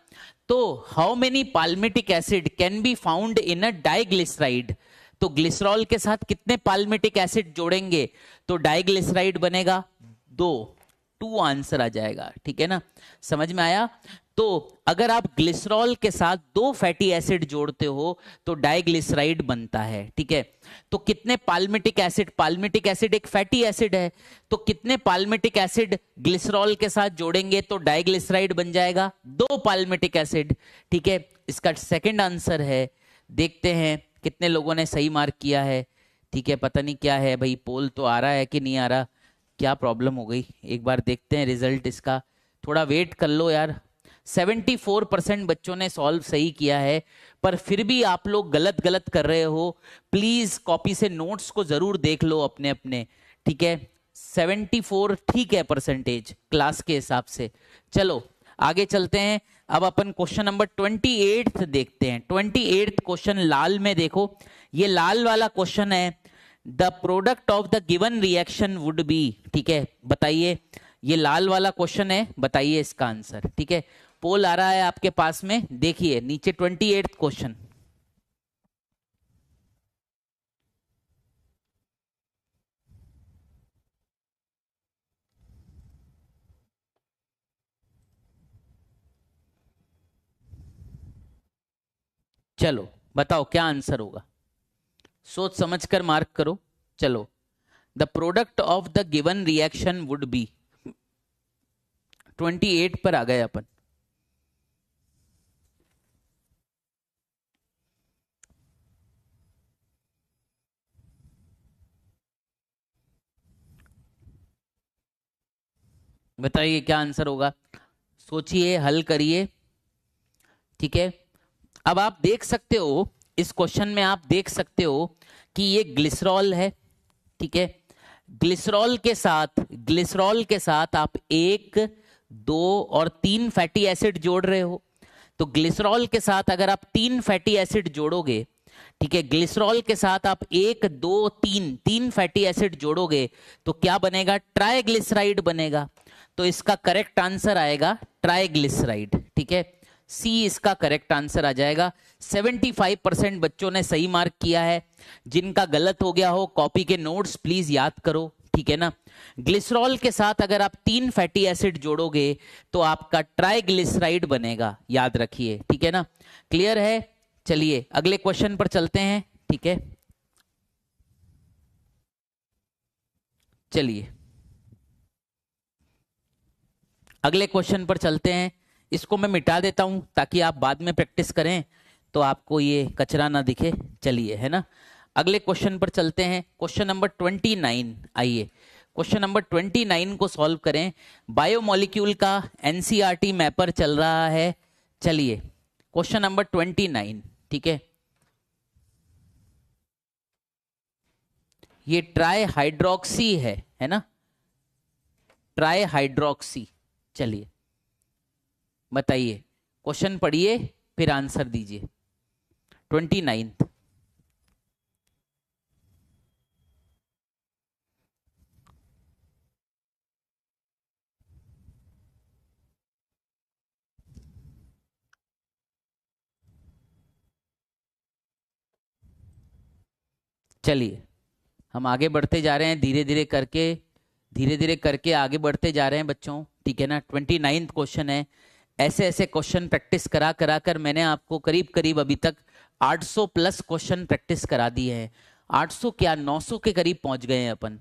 तो how many palmitic acid can be found in a diglyceride? तो ग्लिसरॉल के साथ कितने पाल्मिटिक एसिड जोड़ेंगे तो डाइग्लिसराइड बनेगा? दो। टू आंसर आ जाएगा, ठीक है ना। समझ में आया? तो अगर आप ग्लिसरॉल के साथ दो फैटी एसिड जोड़ते हो तो डाइग्लिसराइड बनता है, ठीक है। तो कितने पाल्मिटिक एसिड, पाल्मिटिक एसिड एक फैटी एसिड है, तो कितने पाल्मिटिक एसिड ग्लिसरॉल के साथ जोड़ेंगे तो डाइग्लिसराइड बन जाएगा? दो पाल्मिटिक एसिड, ठीक है। इसका सेकंड आंसर है। देखते हैं कितने लोगों ने सही मार्क किया है, ठीक है। पता नहीं क्या है भाई, पोल तो आ रहा है कि नहीं आ रहा, क्या प्रॉब्लम हो गई, एक बार देखते हैं रिजल्ट इसका। थोड़ा वेट कर लो यार। 74% बच्चों ने सॉल्व सही किया है, पर फिर भी आप लोग गलत गलत कर रहे हो। प्लीज कॉपी से नोट्स को जरूर देख लो अपने अपने, ठीक है। 74 ठीक है परसेंटेज क्लास के हिसाब से। चलो आगे चलते हैं। अब अपन क्वेश्चन नंबर 28 देखते हैं। 28 क्वेश्चन लाल में देखो, ये लाल वाला क्वेश्चन है। The product of the given reaction would be, ठीक है। बताइए, ये लाल वाला क्वेश्चन है, बताइए इसका आंसर, ठीक है। पोल आ रहा है आपके पास में, देखिए नीचे 28 क्वेश्चन। चलो बताओ क्या आंसर होगा, सोच समझ कर मार्क करो। चलो, the product of the given reaction would be, 28 पर आ गए अपन। बताइए क्या आंसर होगा, सोचिए, हल करिए, ठीक है। अब आप देख सकते हो इस क्वेश्चन में, आप देख सकते हो कि ये ग्लिसरॉल है, ठीक है। ग्लिसरॉल के साथ आप एक, दो और तीन फैटी एसिड जोड़ रहे हो। तो ग्लिसरॉल के साथ अगर आप तीन फैटी एसिड जोड़ोगे, ठीक है, ग्लिसरॉल के साथ आप एक, दो, तीन, तीन फैटी एसिड जोड़ोगे तो क्या बनेगा? ट्राइग्लिसराइड बनेगा। तो इसका करेक्ट आंसर आएगा ट्राइग्लिसराइड, ठीक है। सी इसका करेक्ट आंसर आ जाएगा। 75% बच्चों ने सही मार्क किया है। जिनका गलत हो गया हो कॉपी के नोट्स प्लीज याद करो, ठीक है ना। ग्लिसरॉल के साथ अगर आप तीन फैटी एसिड जोड़ोगे तो आपका ट्राइग्लिसराइड बनेगा, याद रखिए, ठीक है ना। क्लियर है? चलिए अगले क्वेश्चन पर चलते हैं, ठीक है। चलिए अगले क्वेश्चन पर चलते हैं। इसको मैं मिटा देता हूं ताकि आप बाद में प्रैक्टिस करें तो आपको ये कचरा ना दिखे। चलिए, है ना। अगले क्वेश्चन पर चलते हैं, क्वेश्चन नंबर 29। आइए क्वेश्चन नंबर 29 को सॉल्व करें। बायोमोलिक्यूल का एनसीईआरटी मैपर चल रहा है। चलिए क्वेश्चन नंबर 29, ठीक है। ये ट्राई हाइड्रोक्सी है ना, ट्राई हाइड्रोक्सी। चलिए बताइए, क्वेश्चन पढ़िए फिर आंसर दीजिए। 29। चलिए हम आगे बढ़ते जा रहे हैं, धीरे धीरे करके आगे बढ़ते जा रहे हैं बच्चों, ठीक है ना। 29 क्वेश्चन है। ऐसे ऐसे क्वेश्चन प्रैक्टिस करा करा कर मैंने आपको करीब करीब अभी तक 800 प्लस क्वेश्चन प्रैक्टिस करा दिए हैं। 800 क्या, 900 के करीब पहुंच गए हैं अपन।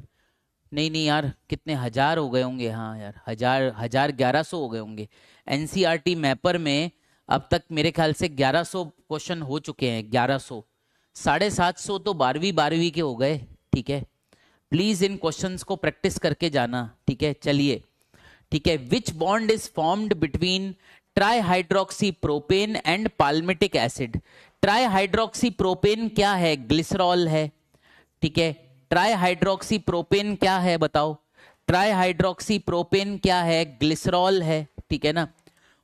नहीं नहीं यार, कितने हजार हो गए होंगे, हाँ यार, हजार, 1100 हो गए होंगे। एनसीईआरटी मैपर में अब तक मेरे ख्याल से 1100 क्वेश्चन हो चुके हैं, 1100। 750 तो 12वीं 12वीं के हो गए। ठीक है, प्लीज इन क्वेश्चंस को प्रैक्टिस करके जाना। ठीक है, चलिए। ठीक है, विच bond is formed between try hydroxy propane and palmitic acid. Try hydroxy propane क्या है? ग्लिसरॉल है। ठीक है, ट्राई हाइड्रोक्सी प्रोपेन क्या है बताओ? ट्राई हाइड्रोक्सी प्रोपेन क्या है? ग्लिसरॉल है। ठीक है ना?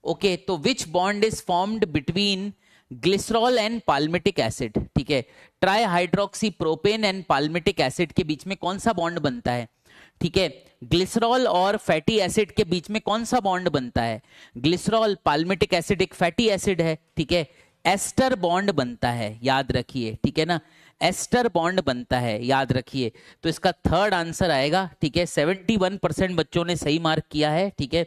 ओके, तो विच bond is formed between glycerol and palmitic acid? ठीक है, try hydroxy propane and palmitic acid के बीच में कौन सा बॉन्ड बनता है? ठीक है, ग्लिसरॉल और फैटी एसिड के बीच में कौन सा बॉन्ड बनता है? ग्लिसरॉल, पाल्मिटिक एसिड एक फैटी एसिड है। ठीक है, एस्टर बॉन्ड बनता है, याद रखिए। ठीक है ना, एस्टर बॉन्ड बनता है, याद रखिए। तो इसका थर्ड आंसर आएगा। ठीक है, 71% बच्चों ने सही मार्क किया है। ठीक है,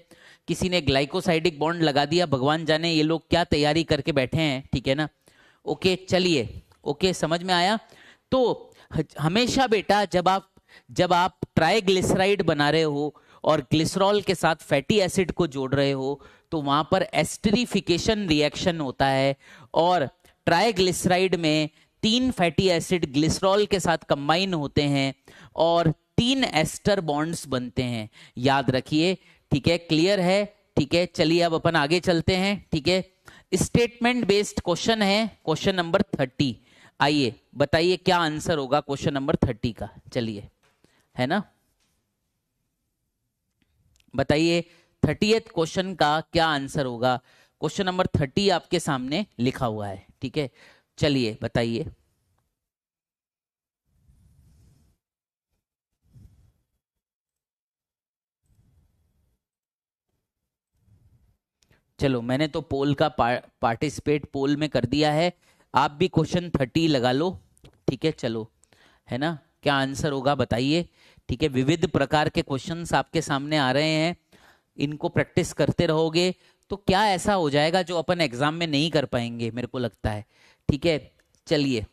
किसी ने ग्लाइकोसाइडिक बॉन्ड लगा दिया, भगवान जाने ये लोग क्या तैयारी करके बैठे हैं। ठीक है ना? ओके, चलिए। ओके, समझ में आया? तो हमेशा बेटा जब आप ट्राइग्लिसराइड बना रहे हो और ग्लिसरॉल के साथ फैटी एसिड को जोड़ रहे हो, तो वहां पर एस्टरिफिकेशन रिएक्शन होता है, और ट्राइग्लिसराइड में 3 फैटी एसिड ग्लिसरॉल के साथ कंबाइन होते हैं और 3 एस्टर बॉन्ड्स बनते हैं, याद रखिए। ठीक है, क्लियर है? ठीक है, चलिए अब अपन आगे चलते हैं। ठीक है, स्टेटमेंट बेस्ड क्वेश्चन है, क्वेश्चन नंबर 30। आइए बताइए क्या आंसर होगा क्वेश्चन नंबर 30 का। चलिए, है ना? बताइए 30th क्वेश्चन का क्या आंसर होगा। क्वेश्चन नंबर 30 आपके सामने लिखा हुआ है। ठीक है, चलिए बताइए। चलो, मैंने तो पोल का पार्टिसिपेट पोल में कर दिया है। आप भी क्वेश्चन 30 लगा लो। ठीक है, चलो, है ना? क्या आंसर होगा बताइए। ठीक है, विविध प्रकार के क्वेश्चंस आपके सामने आ रहे हैं, इनको प्रैक्टिस करते रहोगे तो क्या ऐसा हो जाएगा जो अपन एग्जाम में नहीं कर पाएंगे, मेरे को लगता है। ठीक है, चलिए,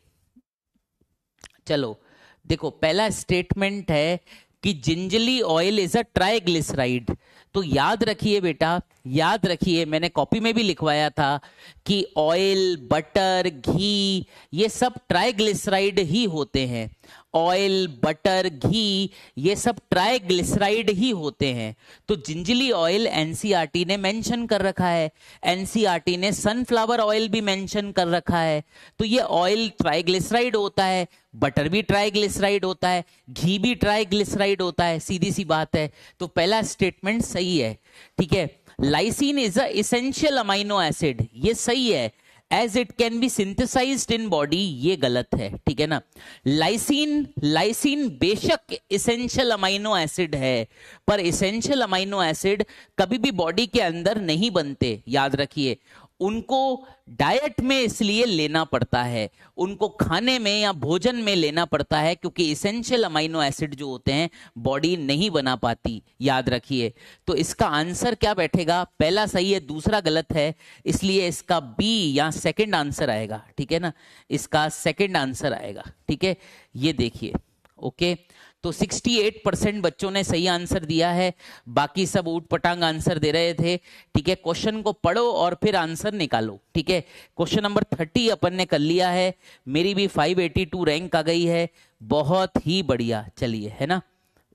चलो देखो, पहला स्टेटमेंट है कि gingelly oil is a triglyceride. तो याद रखिए बेटा, याद रखिए, मैंने कॉपी में भी लिखवाया था कि ऑयल, बटर, घी ये सब ट्राइग्लिसराइड ही होते हैं। ऑयल, बटर, घी ये सब ट्राइग्लिसराइड ही होते हैं। तो जिंजली ऑयल एनसीईआरटी ने मेंशन कर रखा है, एनसीईआरटी ने सनफ्लावर ऑयल भी मेंशन कर रखा है। तो ये ऑयल ट्राइग्लिसराइड होता है, बटर भी ट्राइग्लिसराइड होता है, घी भी ट्राइग्लिसराइड होता है, सीधी सी बात है। तो पहला स्टेटमेंट सही है। ठीक है, lysine is a essential amino acid, ये सही है। As it can be synthesized in body, ये गलत है। ठीक है ना? लाइसिन बेशक इसेंशियल अमाइनो एसिड है, पर इसेंशियल अमाइनो एसिड कभी भी बॉडी के अंदर नहीं बनते, याद रखिए। उनको डाइट में इसलिए लेना पड़ता है, उनको खाने में या भोजन में लेना पड़ता है, क्योंकि इसेंशियल अमाइनो एसिड जो होते हैं बॉडी नहीं बना पाती, याद रखिए। तो इसका आंसर क्या बैठेगा? पहला सही है, दूसरा गलत है, इसलिए इसका बी या सेकंड आंसर आएगा। ठीक है ना? इसका सेकंड आंसर आएगा। ठीक है, ये देखिए। ओके, तो 68% बच्चों ने सही आंसर दिया है, बाकी सब ऊट पटांग आंसर दे रहे थे। ठीक है, क्वेश्चन को पढ़ो और फिर आंसर निकालो। ठीक है, क्वेश्चन नंबर 30 अपन ने कर लिया है, मेरी भी 582 रैंक आ गई है, बहुत ही बढ़िया। चलिए, है ना?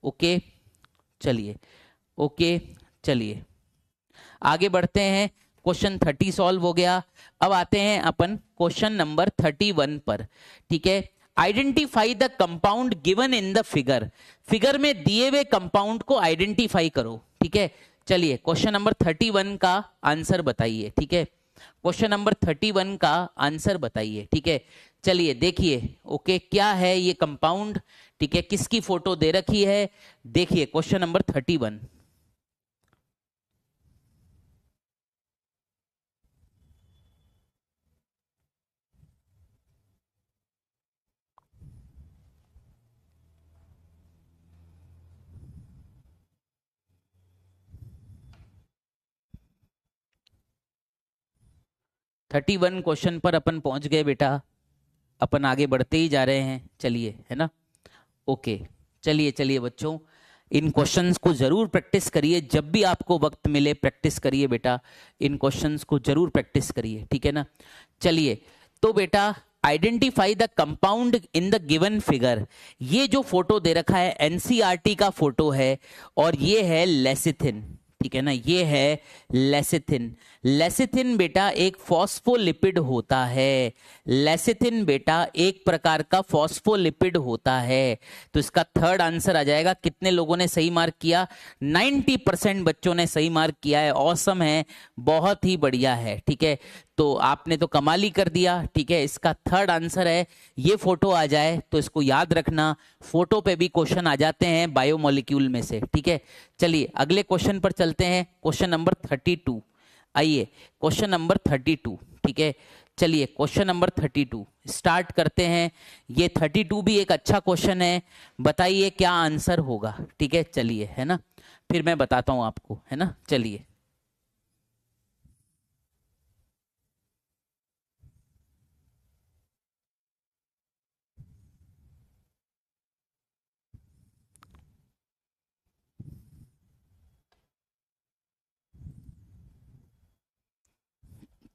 ओके, चलिए, ओके, चलिए आगे बढ़ते हैं। क्वेश्चन 30 सॉल्व हो गया। अब आते हैं अपन क्वेश्चन नंबर 31 पर। ठीक है, identify the compound given in the figure. Figure में दिए हुए कंपाउंड को आइडेंटिफाई करो। ठीक है, चलिए क्वेश्चन नंबर 31 का आंसर बताइए। ठीक है, क्वेश्चन नंबर 31 का आंसर बताइए। ठीक है, चलिए देखिए। ओके, क्या है ये कंपाउंड? ठीक है, किसकी फोटो दे रखी है? देखिए question number 31। Thirty one question पर अपन पहुंच गए बेटा, अपन आगे बढ़ते ही जा रहे हैं। चलिए, है ना? ओके, चलिए चलिए बच्चों, इन क्वेश्चंस को जरूर प्रैक्टिस करिए, जब भी आपको वक्त मिले प्रैक्टिस करिए बेटा, इन क्वेश्चंस को जरूर प्रैक्टिस करिए, ठीक है ना। चलिए, तो बेटा identify the compound in the given figure. ये जो फोटो दे रखा है एनसीईआरटी का फोटो है और ये है लेसिथिन, ठीक है ना, ये है लेसिथिन। लेसिथिन बेटा एक फॉस्फोलिपिड होता है, लेसिथिन बेटा एक प्रकार का फॉस्फोलिपिड होता है। तो इसका थर्ड आंसर आ जाएगा। कितने लोगों ने सही मार्क किया? 90% बच्चों ने सही मार्क किया है। ऑसम है, बहुत ही बढ़िया है, ठीक है। तो आपने तो कमाल ही कर दिया, ठीक है। इसका थर्ड आंसर है, ये फोटो आ जाए तो इसको याद रखना, फोटो पे भी क्वेश्चन आ जाते हैं बायोमोलिक्यूल में से, ठीक है। चलिए अगले क्वेश्चन पर चलते हैं, क्वेश्चन नंबर 32। आइए क्वेश्चन नंबर 32, ठीक है। चलिए क्वेश्चन नंबर 32 स्टार्ट करते हैं। ये 32 भी एक अच्छा क्वेश्चन है, बताइए क्या आंसर होगा, ठीक है। चलिए, है ना, फिर मैं बताता हूं आपको, है ना। चलिए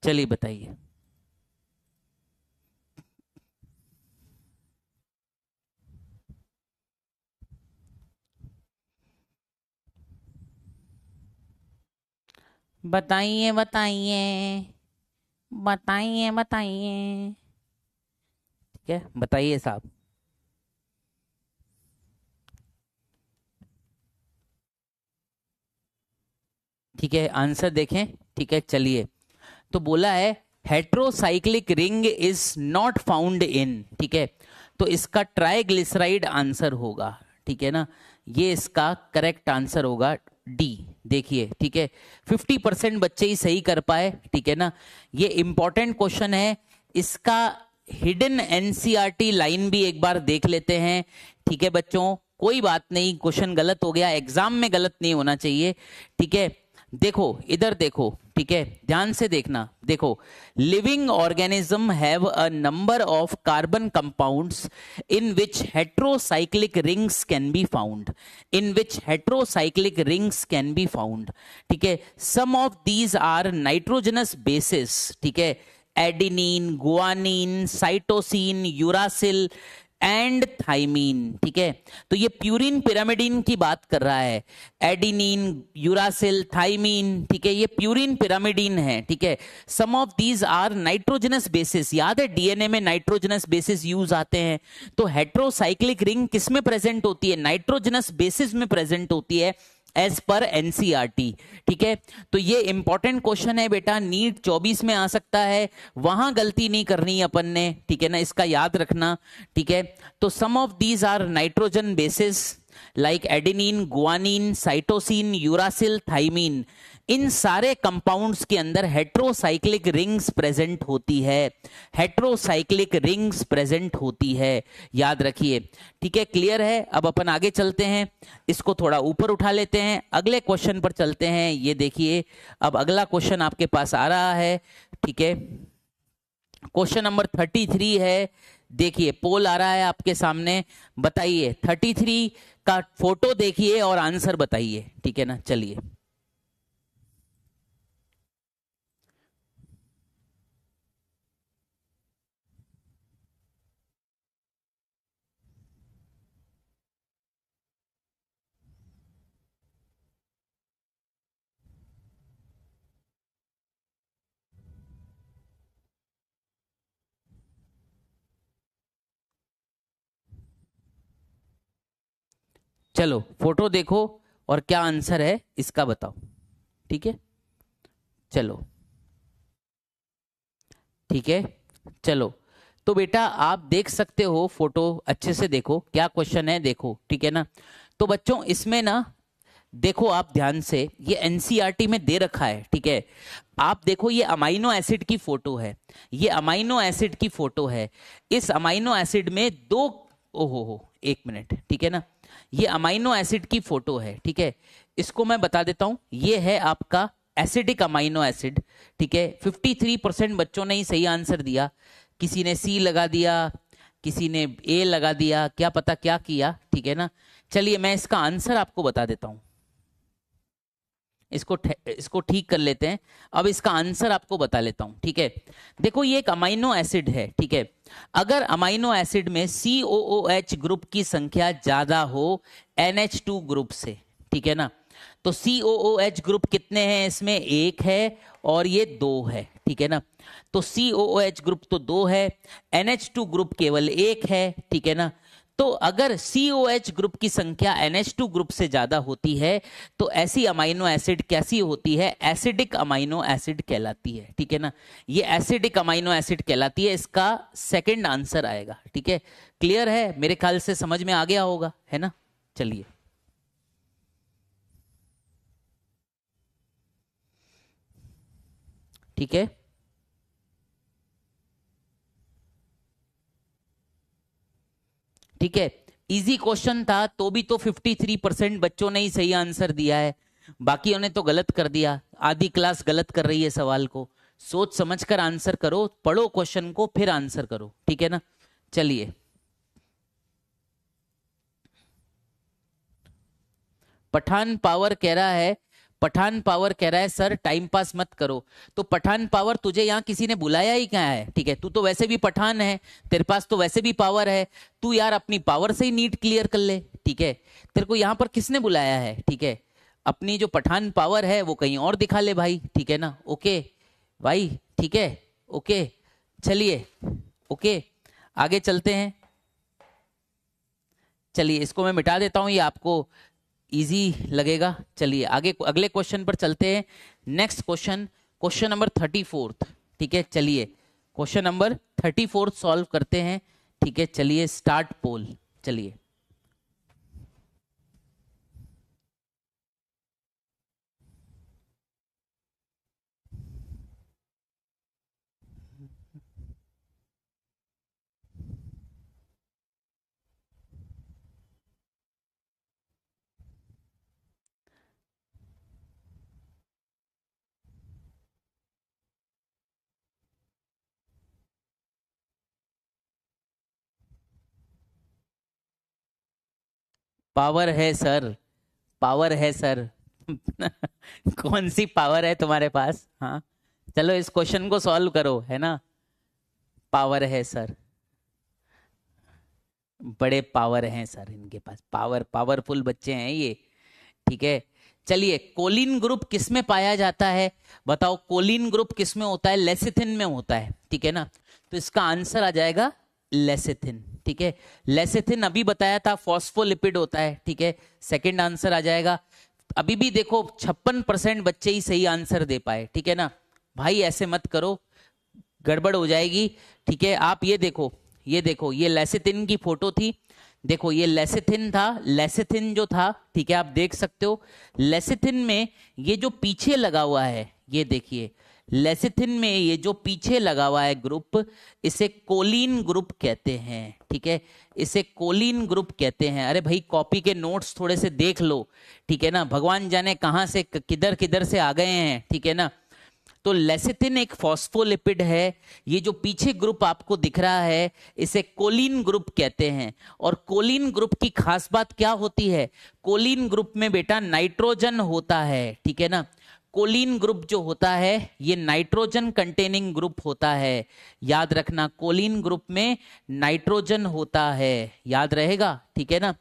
चलिए बताइए। बताइए बताइए बताइए बताइए, ठीक है, बताइए साहब। ठीक है, आंसर देखें, ठीक है। चलिए, तो बोला है heterocyclic ring is not found in, ठीक है। तो इसका ट्राइग्लिसराइड आंसर होगा, ठीक है ना। ये इसका करेक्ट आंसर होगा डी। देखिए, ठीक है, 50% बच्चे ही सही कर पाए, ठीक है ना। ये इंपॉर्टेंट क्वेश्चन है, इसका हिडन एनसीईआरटी लाइन भी एक बार देख लेते हैं, ठीक है बच्चों। कोई बात नहीं, क्वेश्चन गलत हो गया, एग्जाम में गलत नहीं होना चाहिए, ठीक है। देखो इधर देखो, ठीक है, ध्यान से देखना। देखो, living organism have a number of carbon compounds in which heterocyclic rings can be found, in which heterocyclic rings can be found, ठीक है। Some of these are nitrogenous bases, ठीक है, adenine, guanine, cytosine, uracil and thymine, ठीक है। तो ये purine pyrimidine की बात कर रहा है, एडिनिन, यूरासिल, थाइमीन, ठीक है, ये प्यूरिन पिरामिडिन है, ठीक है। Some of these are nitrogenous bases, याद है डीएनए में नाइट्रोजनस बेसिस यूज आते हैं। तो हेट्रोसाइक्लिक रिंग किस में प्रेजेंट होती है? नाइट्रोजनस बेसिस में प्रेजेंट होती है एज पर एनसीईआरटी, ठीक है। तो ये इंपॉर्टेंट क्वेश्चन है बेटा, नीट 24 में आ सकता है, वहां गलती नहीं करनी अपन ने, ठीक है ना, इसका याद रखना, ठीक है। तो some of these are nitrogen bases like adenine, guanine, cytosine, uracil, thymine, इन सारे कंपाउंड्स के अंदर हेट्रोसाइक्लिक रिंग्स प्रेजेंट होती है, हेट्रोसाइक्लिक रिंग्स प्रेजेंट होती है, याद रखिए, ठीक है। क्लियर है? अब अपन आगे चलते हैं, इसको थोड़ा ऊपर उठा लेते हैं, अगले क्वेश्चन पर चलते हैं। ये देखिए, अब अगला क्वेश्चन आपके पास आ रहा है, ठीक है। क्वेश्चन नंबर 33 है, देखिए पोल आ रहा है आपके सामने, बताइए 33 का फोटो देखिए और आंसर बताइए, ठीक है ना। चलिए, चलो फोटो देखो और क्या आंसर है इसका बताओ, ठीक है। चलो, ठीक है, चलो। तो बेटा आप देख सकते हो, फोटो अच्छे से देखो, क्या क्वेश्चन है देखो, ठीक है ना। तो बच्चों इसमें ना देखो आप ध्यान से, ये एनसीईआरटी में दे रखा है, ठीक है। आप देखो, ये अमाइनो एसिड की फोटो है, ये अमाइनो एसिड की फोटो है। इस अमाइनो एसिड में दो, ओहो हो, एक मिनट, ठीक है ना, ये अमाइनो एसिड की फोटो है, ठीक है। इसको मैं बता देता हूं, ये है आपका एसिडिक अमाइनो एसिड, ठीक है। 53% बच्चों ने ही सही आंसर दिया, किसी ने सी लगा दिया, किसी ने ए लगा दिया, क्या पता क्या किया, ठीक है ना। चलिए मैं इसका आंसर आपको बता देता हूं, इसको ठीक कर लेते हैं। अब इसका आंसर आपको बता लेता हूं, ठीक है। देखो ये एक अमाइनो एसिड है, ठीक है। अगर अमाइनो एसिड में COOH ग्रुप की संख्या ज्यादा हो NH2 ग्रुप से, ठीक है ना, तो COOH ग्रुप कितने हैं इसमें, एक है और ये दो है, ठीक है ना। तो COOH ग्रुप तो दो है, NH2 ग्रुप केवल एक है, ठीक है ना। तो अगर COH ग्रुप की संख्या NH2 ग्रुप से ज्यादा होती है तो ऐसी अमाइनो एसिड कैसी होती है, एसिडिक अमाइनो एसिड कहलाती है, ठीक है ना। ये एसिडिक अमाइनो एसिड कहलाती है, इसका सेकंड आंसर आएगा, ठीक है। क्लियर है, मेरे ख्याल से समझ में आ गया होगा, है ना। चलिए ठीक है, ठीक है। इजी क्वेश्चन था तो भी तो 53% बच्चों ने ही सही आंसर दिया है, बाकियों ने तो गलत कर दिया। आधी क्लास गलत कर रही है सवाल को। सोच समझ कर आंसर करो, पढ़ो क्वेश्चन को फिर आंसर करो, ठीक है ना। चलिए पठान पावर कह रहा है, पठान पावर कह रहा है सर टाइम पास मत करो। तो पठान पावर तुझे यहाँ किसी ने बुलाया ही क्या है, ठीक है। तू तो वैसे भी पठान है, तेरे पास तो वैसे भी पावर है। तू यार अपनी पावर से ही नीट क्लियर कर ले, ठीक है। तेरे को यहाँ पर किसने बुलाया है, ठीक है। अपनी जो पठान पावर है वो कहीं और दिखा ले भाई, ठीक है ना। ओके भाई, ठीक है, ओके। चलिए ओके, आगे चलते हैं। चलिए इसको मैं मिटा देता हूं, ये आपको इजी लगेगा। चलिए आगे अगले क्वेश्चन पर चलते हैं। नेक्स्ट क्वेश्चन, क्वेश्चन नंबर 34, ठीक है। चलिए क्वेश्चन नंबर 34 सॉल्व करते हैं, ठीक है। चलिए स्टार्ट पोल। चलिए पावर है सर, पावर है सर। कौन सी पावर है तुम्हारे पास, हाँ। चलो इस क्वेश्चन को सॉल्व करो, है ना। पावर है सर, बड़े पावर हैं सर इनके पास, पावरफुल बच्चे हैं ये, ठीक है। चलिए कोलिन ग्रुप किस में पाया जाता है, बताओ। कोलिन ग्रुप किस में होता है, लेसिथिन में होता है, ठीक है ना। तो इसका आंसर आ जाएगा लेसिथिन, ठीक है। लेसिथिन अभी बताया था फॉस्फोलिपिड होता है, ठीक है। सेकंड आंसर आ जाएगा। अभी भी देखो 56% बच्चे ही सही आंसर दे पाए, ठीक है ना। भाई ऐसे मत करो, गड़बड़ हो जाएगी, ठीक है। आप ये देखो, ये देखो, ये लेसिथिन की फोटो थी। देखो ये लेसिथिन था, लेसिथिन जो था, ठीक है। आप देख सकते हो लेसिथिन में ये जो पीछे लगा हुआ है, ये देखिए लेसिथिन में ये जो पीछे लगा हुआ है ग्रुप, इसे कोलिन ग्रुप कहते हैं, ठीक है। इसे कोलिन ग्रुप कहते हैं। अरे भाई कॉपी के नोट्स थोड़े से देख लो, ठीक है ना। भगवान जाने कहां से किधर किधर से आ गए हैं, ठीक है ना। तो लेसिथिन एक फॉस्फोलिपिड है। ये जो पीछे ग्रुप आपको दिख रहा है इसे कोलिन ग्रुप कहते हैं। और कोलिन ग्रुप की खास बात क्या होती है, कोलिन ग्रुप में बेटा नाइट्रोजन होता है, ठीक है ना। कोलिन ग्रुप जो होता है ये नाइट्रोजन कंटेनिंग ग्रुप होता है। याद रखना कोलिन ग्रुप में नाइट्रोजन होता है, याद रहेगा, ठीक है ना।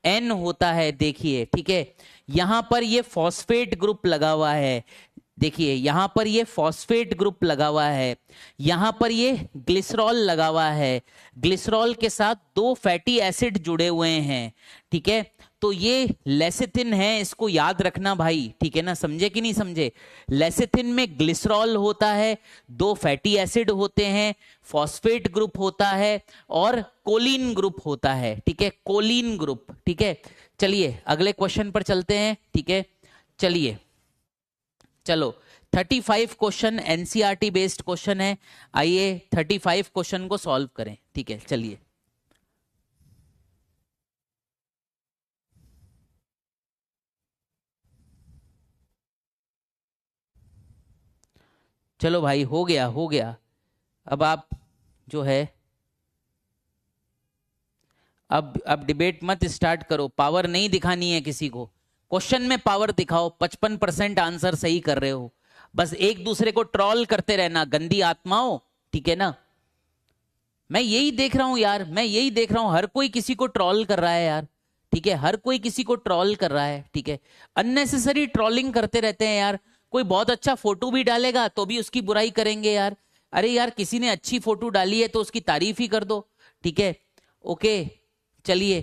एन होता है, देखिए, ठीक है। यहां पर ये फॉस्फेट ग्रुप लगा हुआ है, देखिए यहां पर ये फॉस्फेट ग्रुप लगा हुआ है, यहां पर ये ग्लिसरॉल लगा हुआ है। ग्लिसरॉल के साथ दो फैटी एसिड जुड़े हुए हैं, ठीक है। तो ये लेसिथिन है, इसको याद रखना भाई, ठीक है ना। समझे कि नहीं समझे, लेसिथिन में ग्लिसरॉल होता है, दो फैटी एसिड होते हैं, फॉस्फेट ग्रुप होता है और कोलिन ग्रुप होता है, ठीक है। कोलिन ग्रुप, ठीक है। चलिए अगले क्वेश्चन पर चलते हैं, ठीक है। चलिए चलो 35 क्वेश्चन एनसीईआरटी बेस्ड क्वेश्चन है। आइए 35 क्वेश्चन को सॉल्व करें, ठीक है। चलिए चलो भाई, हो गया हो गया। अब आप जो है अब डिबेट मत स्टार्ट करो, पावर नहीं दिखानी है किसी को, क्वेश्चन में पावर दिखाओ। 55% आंसर सही कर रहे हो, बस एक दूसरे को ट्रोल करते रहना, गंदी आत्माओं, ठीक है ना। मैं यही देख रहा हूं यार, मैं यही देख रहा हूं, हर कोई किसी को ट्रोल कर रहा है यार, ठीक है, हर कोई किसी को ट्रोल कर रहा है, ठीक है, अननेसेसरी ट्रोलिंग करते रहते हैं यार। कोई बहुत अच्छा फोटो भी डालेगा तो भी उसकी बुराई करेंगे यार। अरे यार किसी ने अच्छी फोटो डाली है तो उसकी तारीफ ही कर दो, ठीक है। ओके चलिए,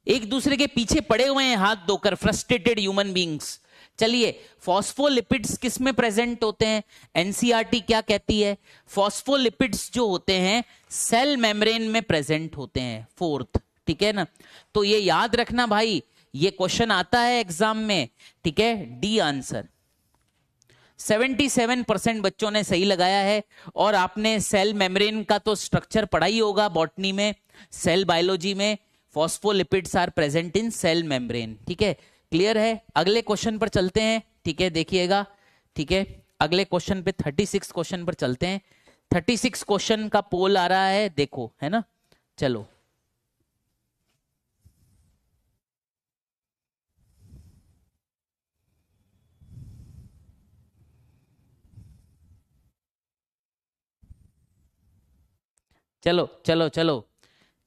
एक दूसरे के पीछे पड़े हुए हैं हाथ धोकर, फ्रस्ट्रेटेड ह्यूमन बींग्स। चलिए, फॉस्फोलिपिड्स किस में प्रेजेंट होते हैं, एनसीईआरटी क्या कहती है, फॉस्फोलिपिड्स जो होते हैं सेल मेम्ब्रेन में प्रेजेंट होते हैं, फोर्थ, ठीक है ना। तो ये याद रखना भाई, ये क्वेश्चन आता है एग्जाम में, ठीक है, डी आंसर। 77% बच्चों ने सही लगाया है। और आपने सेल मेम्ब्रेन का तो स्ट्रक्चर पढ़ा ही होगा बॉटनी में, सेल बायोलॉजी में, phospholipids are present in cell membrane, ठीक है, क्लियर है। अगले क्वेश्चन पर चलते हैं, ठीक है, देखिएगा, ठीक है, अगले क्वेश्चन पे 36 क्वेश्चन पर चलते हैं। 36 क्वेश्चन का पोल आ रहा है, देखो, है ना, चलो। चलो चलो चलो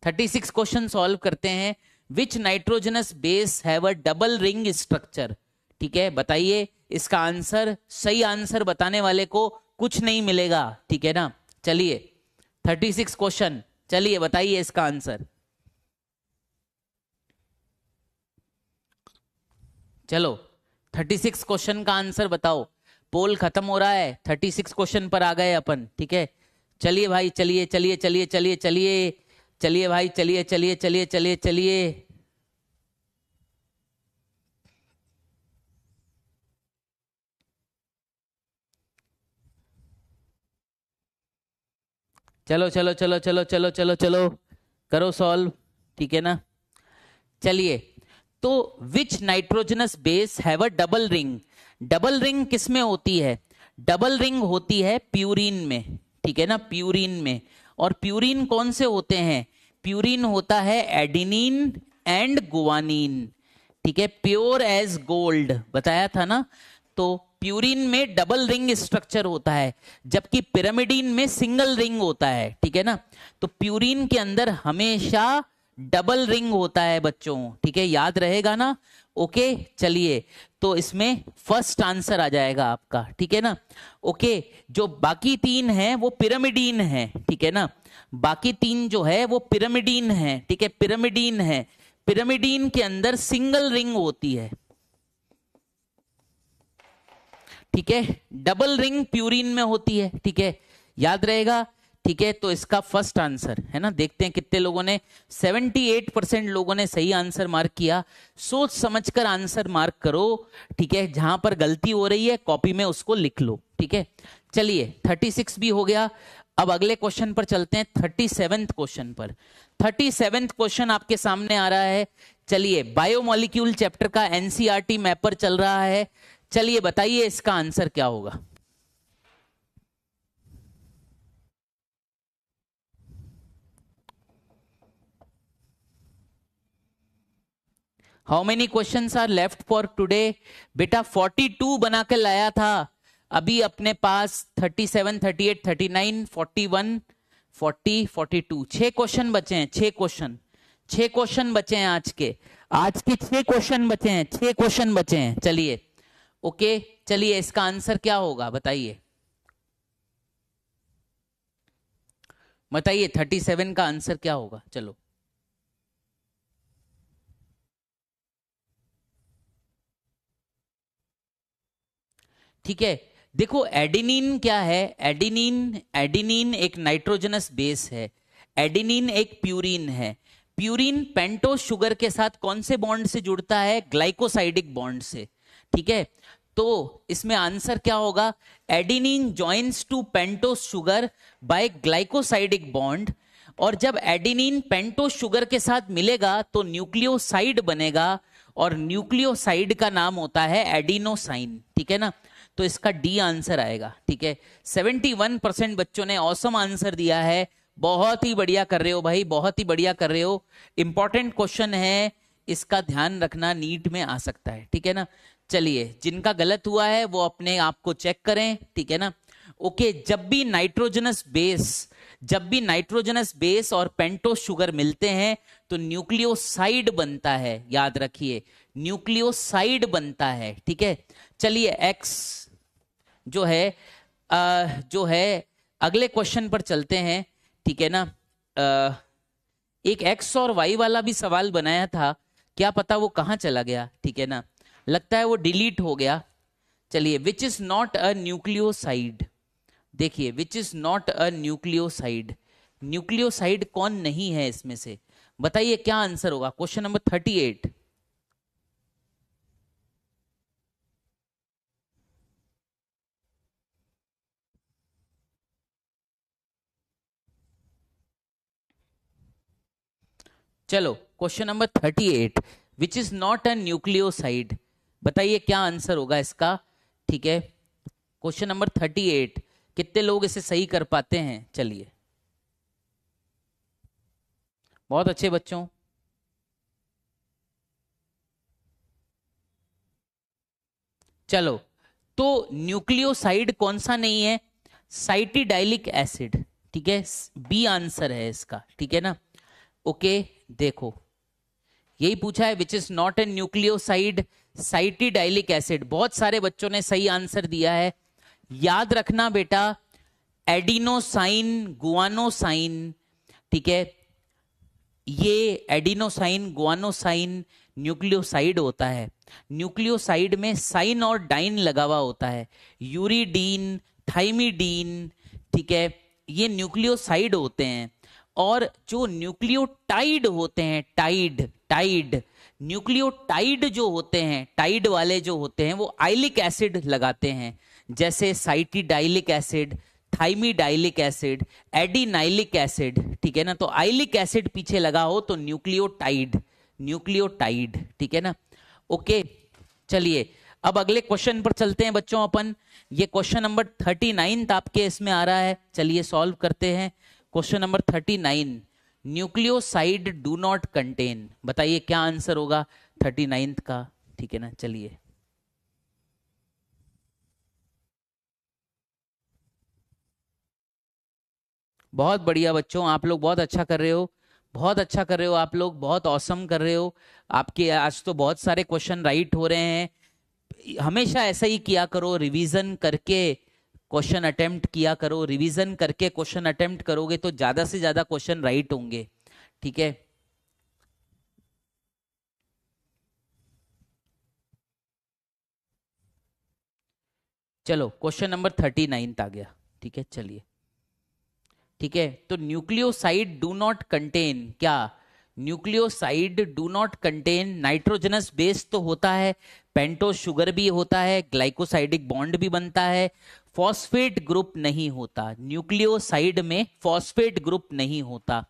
36 क्वेश्चन सॉल्व करते हैं। Which nitrogenous base have a double ring structure, ठीक है, बताइए इसका आंसर। सही आंसर बताने वाले को कुछ नहीं मिलेगा, ठीक है ना। चलिए 36 क्वेश्चन, चलिए बताइए इसका आंसर। चलो 36 क्वेश्चन का आंसर बताओ। पोल खत्म हो रहा है, 36 क्वेश्चन पर आ गए अपन, ठीक है। चलिए भाई, चलिए चलिए चलिए चलिए चलिए चलिए भाई, चलिए चलिए चलिए चलिए चलिए। चलो चलो चलो चलो चलो चलो चलो करो सॉल्व, ठीक है ना। चलिए, तो which nitrogenous base have a double ring, double ring किस में होती है, डबल रिंग होती है प्यूरिन में, ठीक है ना, प्यूरिन में। और प्यूरिन कौन से होते हैं, प्यूरिन होता है एडिनिन एंड गुआनिन, ठीक है, प्योर एज गोल्ड, बताया था ना। तो प्यूरिन में डबल रिंग स्ट्रक्चर होता है, जबकि पिरामिडिन में सिंगल रिंग होता है, ठीक है ना। तो प्यूरिन के अंदर हमेशा डबल रिंग होता है बच्चों, ठीक है, याद रहेगा ना। ओके चलिए, तो इसमें फर्स्ट आंसर आ जाएगा आपका, ठीक है ना। ओके, जो बाकी तीन हैं वो पिरामिडीन है, ठीक है ना, बाकी तीन जो है वो पिरामिडीन है, ठीक है, पिरामिडीन है। पिरामिडीन के अंदर सिंगल रिंग होती है, ठीक है, डबल रिंग प्यूरिन में होती है, ठीक है, याद रहेगा, ठीक है। तो इसका फर्स्ट आंसर है ना, देखते हैं कितने लोगों ने, 78% लोगों ने सही आंसर मार्क किया। सोच समझकर आंसर मार्क करो, ठीक है, जहां पर गलती हो रही है कॉपी में उसको लिख लो, ठीक है। चलिए 36 भी हो गया। अब अगले क्वेश्चन पर चलते हैं, 37th क्वेश्चन पर। 37th क्वेश्चन आपके सामने आ रहा है। चलिए, बायोमोलिक्यूल चैप्टर का एनसीईआरटी मैपर चल रहा है। चलिए बताइए इसका आंसर क्या होगा। How many questions are left for today. बेटा 42 बना के लाया था, अभी अपने पास 37, 38, 39, 41, 40, 42, 6 क्वेश्चन बचे हैं, 6 क्वेश्चन, 6 क्वेश्चन बचे हैं आज के 6 क्वेश्चन बचे हैं, 6 क्वेश्चन बचे हैं। चलिए ओके, चलिए इसका आंसर क्या होगा बताइए, बताइए 37 का आंसर क्या होगा। चलो ठीक है, देखो एडिनिन क्या है, एडिनिन, एडिनिन एक नाइट्रोजनस बेस है, एडिनिन एक प्यूरिन है। प्यूरिन पेंटोस शुगर के साथ कौन से बॉन्ड से जुड़ता है, ग्लाइकोसाइडिक बॉन्ड से, ठीक है। तो इसमें आंसर क्या होगा, adenine joins to pentose sugar by glycosidic bond. और जब एडिनिन पेंटोस शुगर के साथ मिलेगा तो न्यूक्लियोसाइड बनेगा, और न्यूक्लियोसाइड का नाम होता है एडिनोसाइन, ठीक है ना। तो इसका डी आंसर आएगा, ठीक है। 71% बच्चों ने ऑसम आंसर दिया है, बहुत ही बढ़िया कर रहे हो भाई, बहुत ही बढ़िया कर रहे हो। इंपॉर्टेंट क्वेश्चन है, इसका ध्यान रखना, नीट में आ सकता है, ठीक है ना। चलिए, जिनका गलत हुआ है वो अपने आप को चेक करें, ठीक है ना। ओके, जब भी नाइट्रोजनस बेस और पेंटोस शुगर मिलते हैं तो न्यूक्लियोसाइड बनता है, याद रखिए, न्यूक्लियोसाइड बनता है, ठीक है। चलिए, एक्स जो है अगले क्वेश्चन पर चलते हैं, ठीक है ना। एक एक्स और वाई वाला भी सवाल बनाया था, क्या पता वो कहाँ चला गया, ठीक है ना, लगता है वो डिलीट हो गया। चलिए, which is not a nucleoside, देखिए, which is not a nucleoside, nucleoside कौन नहीं है इसमें से, बताइए क्या आंसर होगा। Question number 38। चलो, question number 38, which is not a nucleoside, बताइए क्या आंसर होगा इसका, ठीक है। क्वेश्चन नंबर 38, कितने लोग इसे सही कर पाते हैं। चलिए, बहुत अच्छे बच्चों। चलो, तो न्यूक्लियोसाइड कौन सा नहीं है, साइटिडाइलिक एसिड, ठीक है, बी आंसर है इसका, ठीक है ना। ओके, देखो, यही पूछा है, विच is not a nucleoside, cytidylic acid, बहुत सारे बच्चों ने सही आंसर दिया है। याद रखना बेटा, एडिनोसाइन, गुआनोसाइन, ठीक है, ये एडिनोसाइन गुआनोसाइन न्यूक्लियोसाइड होता है। न्यूक्लियोसाइड में साइन और डाइन लगा हुआ होता है, यूरिडीन, थाइमिडीन, ठीक है, ये न्यूक्लियोसाइड होते हैं। और जो न्यूक्लियोटाइड होते हैं, टाइड टाइड न्यूक्लियोटाइड जो होते हैं, टाइड वाले जो होते हैं, वो आइलिक एसिड लगाते हैं, जैसे cytidylic acid, thymidylic acid, adenylic acid, ठीक है ना। तो आइलिक एसिड पीछे लगा हो तो न्यूक्लियोटाइड, न्यूक्लियोटाइड, ठीक है ना। ओके, चलिए, अब अगले क्वेश्चन पर चलते हैं बच्चों अपन। ये क्वेश्चन नंबर 39 आपके इसमें आ रहा है, चलिए सॉल्व करते हैं। Question number 39, nucleoside do not contain, बताइए क्या आंसर होगा 39 का, ठीक है ना। चलिए, बहुत बढ़िया बच्चों, आप लोग बहुत अच्छा कर रहे हो, बहुत अच्छा कर रहे हो, आप लोग बहुत औसम कर रहे हो। आपके आज तो बहुत सारे क्वेश्चन राइट हो रहे हैं। हमेशा ऐसा ही किया करो, रिवीजन करके क्वेश्चन अटेम्प्ट किया करो, रिवीजन करके क्वेश्चन अटेम्प्ट करोगे तो ज्यादा से ज्यादा क्वेश्चन राइट होंगे, ठीक है। चलो, क्वेश्चन नंबर 39 आ गया, ठीक है। चलिए, ठीक है, तो न्यूक्लियोसाइड डू नॉट कंटेन क्या, nucleoside do not contain nitrogenous base तो होता है, पेंटोस शुगर भी होता है, ग्लाइकोसाइडिक बॉन्ड भी बनता है, फॉस्फेट ग्रुप नहीं होता, न्यूक्लियोसाइड में फॉस्फेट ग्रुप नहीं होता,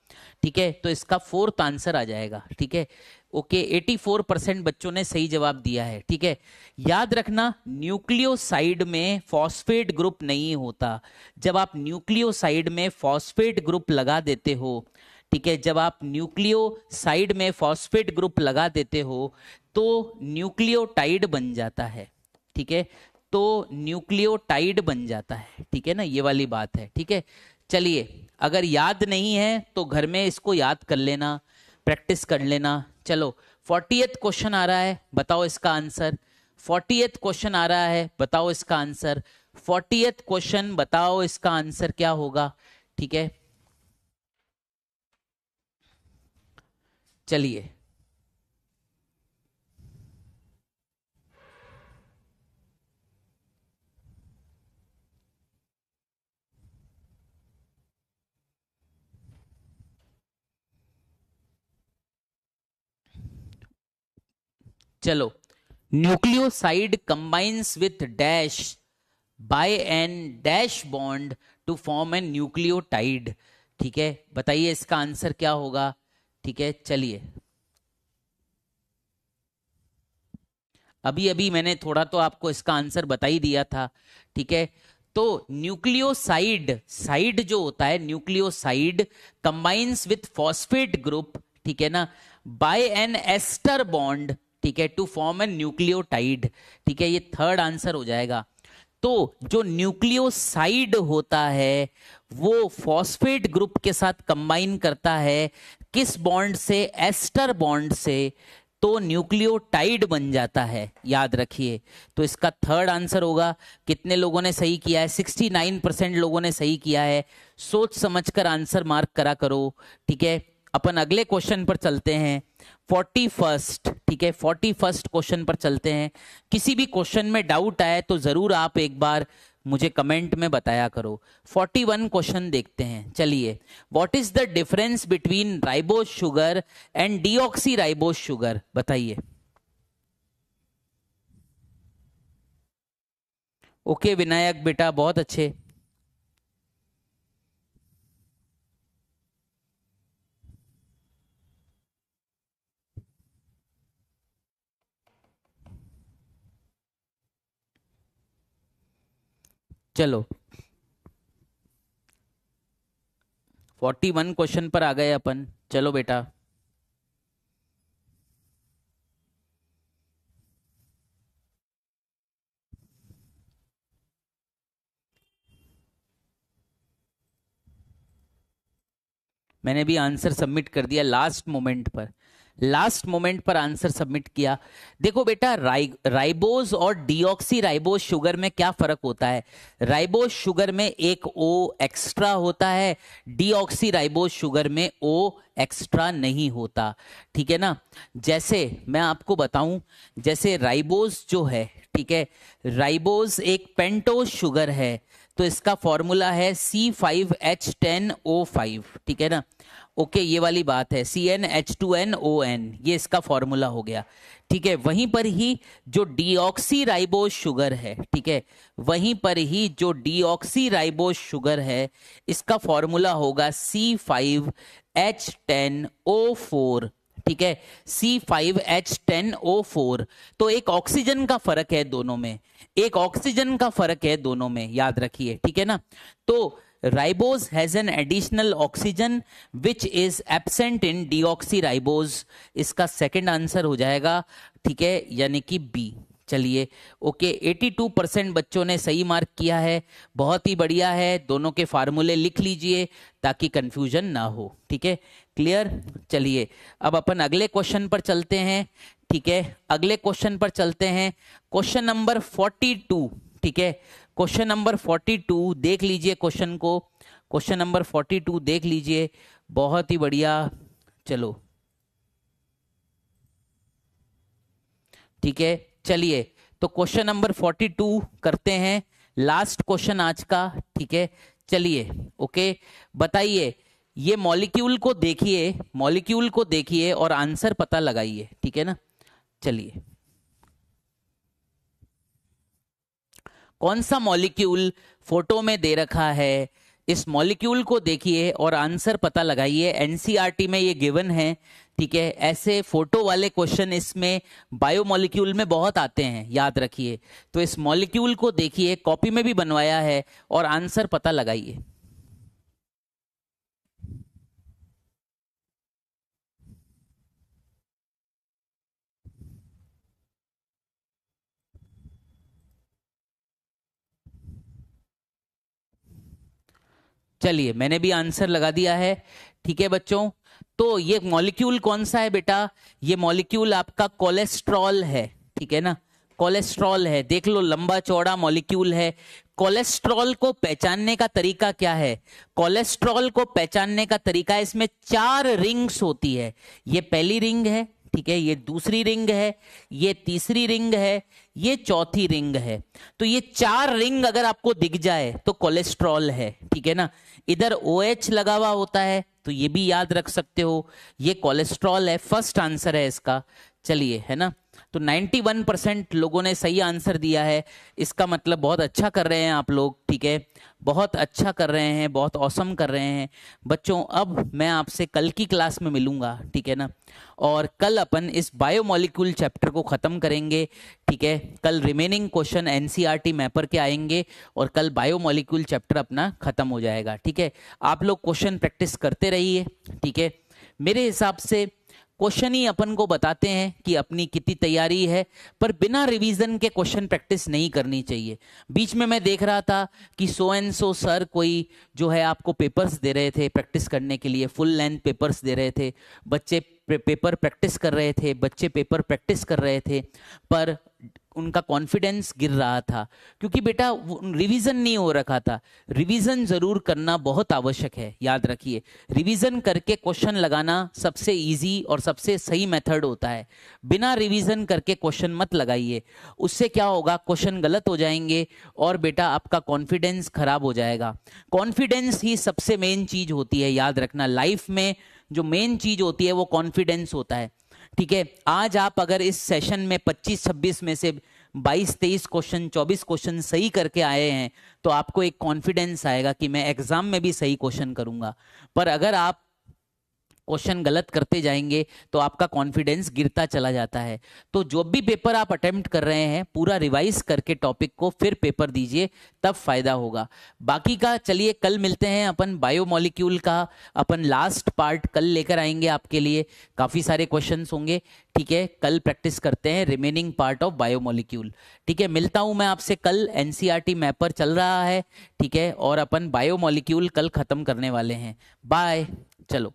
ठीक है। तो इसका फोर्थ आंसर आ जाएगा, ठीक है। ओके, 84% बच्चों ने सही जवाब दिया है, ठीक है। याद रखना, न्यूक्लियोसाइड में फॉस्फेट ग्रुप नहीं होता। जब आप न्यूक्लियोसाइड में फॉस्फेट ग्रुप लगा देते हो, ठीक है, जब आप न्यूक्लियोसाइड में फॉस्फेट ग्रुप लगा देते हो तो न्यूक्लियोटाइड बन जाता है, ठीक है, तो न्यूक्लियोटाइड बन जाता है, ठीक है ना, ये वाली बात है, ठीक है। चलिए, अगर याद नहीं है तो घर में इसको याद कर लेना, प्रैक्टिस कर लेना। चलो, 40th क्वेश्चन आ रहा है, बताओ इसका आंसर। 40th क्वेश्चन आ रहा है, बताओ इसका आंसर। 40th क्वेश्चन, बताओ इसका आंसर क्या होगा, ठीक है। चलिए, चलो, nucleoside combines with dash by N dash bond to form an nucleotide, ठीक है, बताइए इसका आंसर क्या होगा, ठीक है। चलिए, अभी अभी मैंने थोड़ा तो आपको इसका आंसर बता ही दिया था, ठीक है। तो न्यूक्लियोसाइड, साइड जो होता है nucleoside combines with phosphate group, ठीक है ना, बाय एन एस्टर बॉन्ड, ठीक है, टू फॉर्म एन न्यूक्लियोटाइड, ठीक है, ये थर्ड आंसर हो जाएगा। तो जो न्यूक्लियोसाइड होता है वो फॉस्फेट ग्रुप के साथ कंबाइन करता है, किस बॉन्ड से, एस्टर बॉन्ड से, तो न्यूक्लियोटाइड बन जाता है, याद रखिए। तो इसका थर्ड आंसर होगा। कितने लोगों ने सही किया है? 69% लोगों ने सही किया है। सोच समझकर आंसर मार्क करा करो, ठीक है। अपन अगले क्वेश्चन पर चलते हैं, 41st, ठीक है, 41st क्वेश्चन पर चलते हैं। किसी भी क्वेश्चन में डाउट आए तो जरूर आप एक बार मुझे कमेंट में बताया करो। 41 क्वेश्चन देखते हैं, चलिए। What is the difference between ribose sugar and deoxy ribose sugar, बताइए। ओके विनायक बेटा, बहुत अच्छे। चलो 41 क्वेश्चन पर आ गए अपन। चलो बेटा, मैंने भी आंसर सबमिट कर दिया लास्ट मोमेंट पर, लास्ट मोमेंट पर आंसर सबमिट किया। देखो बेटा, राइबोज और डीऑक्सी राइबोज शुगर में क्या फर्क होता है? राइबोज शुगर में एक ओ एक्स्ट्रा होता है, डीऑक्सी राइबोज शुगर में ओ एक्स्ट्रा नहीं होता, ठीक है ना। जैसे मैं आपको बताऊं, जैसे राइबोज जो है, ठीक है, राइबोज एक पेंटोज शुगर है, तो इसका फॉर्मूला है C5H10O5, ठीक है ना। ओके, ये वाली बात है, CnH2nOn, ये इसका फॉर्मूला हो गया, ठीक है। वहीं पर ही जो डीऑक्सी राइबोज शुगर है, ठीक है, वहीं पर ही जो डीऑक्सी राइबोज शुगर है, इसका फॉर्मूला होगा C5H10O4, ठीक है, C5H10O4। तो एक ऑक्सीजन का फर्क है दोनों में, एक ऑक्सीजन का फर्क है दोनों में, याद रखिए, ठीक है ना। तो ribose has an additional oxygen which is absent in deoxy ribose, इसका सेकंड आंसर हो जाएगा, ठीक है, यानी कि बी। चलिए ओके, 82% बच्चों ने सही मार्क किया है, बहुत ही बढ़िया है। दोनों के फार्मूले लिख लीजिए ताकि कंफ्यूजन ना हो, ठीक है, क्लियर। चलिए अब अपन अगले क्वेश्चन पर चलते हैं, ठीक है, अगले क्वेश्चन पर चलते हैं, क्वेश्चन नंबर 42, ठीक है, क्वेश्चन नंबर 42 देख लीजिए, क्वेश्चन को, क्वेश्चन नंबर 42 देख लीजिए, बहुत ही बढ़िया। चलो ठीक है, चलिए तो क्वेश्चन नंबर 42 करते हैं, लास्ट क्वेश्चन आज का, ठीक है। चलिए ओके, बताइए, ये मॉलिक्यूल को देखिए, मॉलिक्यूल को देखिए और आंसर पता लगाइए, ठीक है ना। चलिए, कौन सा मॉलिक्यूल फोटो में दे रखा है, इस मॉलिक्यूल को देखिए और आंसर पता लगाइए। एनसीईआरटी में ये गिवन है, ठीक है। ऐसे फोटो वाले क्वेश्चन इसमें बायोमॉलिक्यूल में बहुत आते हैं, याद रखिए। तो इस मॉलिक्यूल को देखिए, कॉपी में भी बनवाया है, और आंसर पता लगाइए। चलिए मैंने भी आंसर लगा दिया है, ठीक है बच्चों। तो ये मॉलिक्यूल कौन सा है बेटा? ये मॉलिक्यूल आपका कोलेस्ट्रॉल है, ठीक है ना, कोलेस्ट्रॉल है। देख लो, लंबा चौड़ा मॉलिक्यूल है। कोलेस्ट्रॉल को पहचानने का तरीका क्या है? कोलेस्ट्रॉल को पहचानने का तरीका, इसमें 4 रिंग्स होती है। ये पहली रिंग है, ठीक है, ये दूसरी रिंग है, ये तीसरी रिंग है, ये चौथी रिंग है। तो ये 4 रिंग अगर आपको दिख जाए तो कोलेस्ट्रॉल है, ठीक है ना। इधर OH लगा हुआ होता है, तो ये भी याद रख सकते हो, ये कोलेस्ट्रॉल है। फर्स्ट आंसर है इसका, चलिए, है ना। तो 91% लोगों ने सही आंसर दिया है। इसका मतलब बहुत अच्छा कर रहे हैं आप लोग, ठीक है, बहुत अच्छा कर रहे हैं, बहुत औसम कर रहे हैं बच्चों। अब मैं आपसे कल की क्लास में मिलूंगा, ठीक है ना, और कल अपन इस बायोमोलिक्यूल चैप्टर को खत्म करेंगे, ठीक है। कल रिमेनिंग क्वेश्चन एनसीईआरटी मैपर के आएंगे और कल बायोमोलिक्यूल चैप्टर अपना खत्म हो जाएगा, ठीक है। आप लोग क्वेश्चन प्रैक्टिस करते रहिए, ठीक है। मेरे हिसाब से क्वेश्चन ही अपन को बताते हैं कि अपनी कितनी तैयारी है, पर बिना रिवीजन के क्वेश्चन प्रैक्टिस नहीं करनी चाहिए। बीच में मैं देख रहा था कि सो एंड सो सर कोई जो है आपको पेपर्स दे रहे थे प्रैक्टिस करने के लिए, फुल लेंथ पेपर्स दे रहे थे, बच्चे पेपर प्रैक्टिस कर रहे थे, बच्चे पेपर प्रैक्टिस कर रहे थे, पर उनका कॉन्फिडेंस गिर रहा था क्योंकि बेटा रिवीजन नहीं हो रखा था। रिवीजन जरूर करना बहुत आवश्यक है, याद रखिए। रिवीजन करके क्वेश्चन लगाना सबसे इजी और सबसे सही मेथड होता है। बिना रिवीजन करके क्वेश्चन मत लगाइए, उससे क्या होगा, क्वेश्चन गलत हो जाएंगे और बेटा आपका कॉन्फिडेंस खराब हो जाएगा। कॉन्फिडेंस ही सबसे मेन चीज होती है, याद रखना। लाइफ में जो मेन चीज होती है वो कॉन्फिडेंस होता है, ठीक है। आज आप अगर इस सेशन में 25-26 में से 22-23 क्वेश्चन, 24 क्वेश्चन सही करके आए हैं तो आपको एक कॉन्फिडेंस आएगा कि मैं एग्जाम में भी सही क्वेश्चन करूंगा। पर अगर आप क्वेश्चन गलत करते जाएंगे तो आपका कॉन्फिडेंस गिरता चला जाता है। तो जो भी पेपर आप अटेम्प्ट कर रहे हैं पूरा रिवाइज करके टॉपिक को फिर पेपर दीजिए, तब फायदा होगा। बाकी का चलिए कल मिलते हैं, अपन बायोमोलिक्यूल का अपन लास्ट पार्ट कल लेकर आएंगे आपके लिए। काफी सारे क्वेश्चंस होंगे, ठीक है। कल प्रैक्टिस करते हैं रिमेनिंग पार्ट ऑफ बायोमोलिक्यूल, ठीक है। मिलता हूं मैं आपसे कल। एनसीईआरटी मैपर चल रहा है, ठीक है, और अपन बायोमोलिक्यूल कल खत्म करने वाले हैं। बाय, चलो।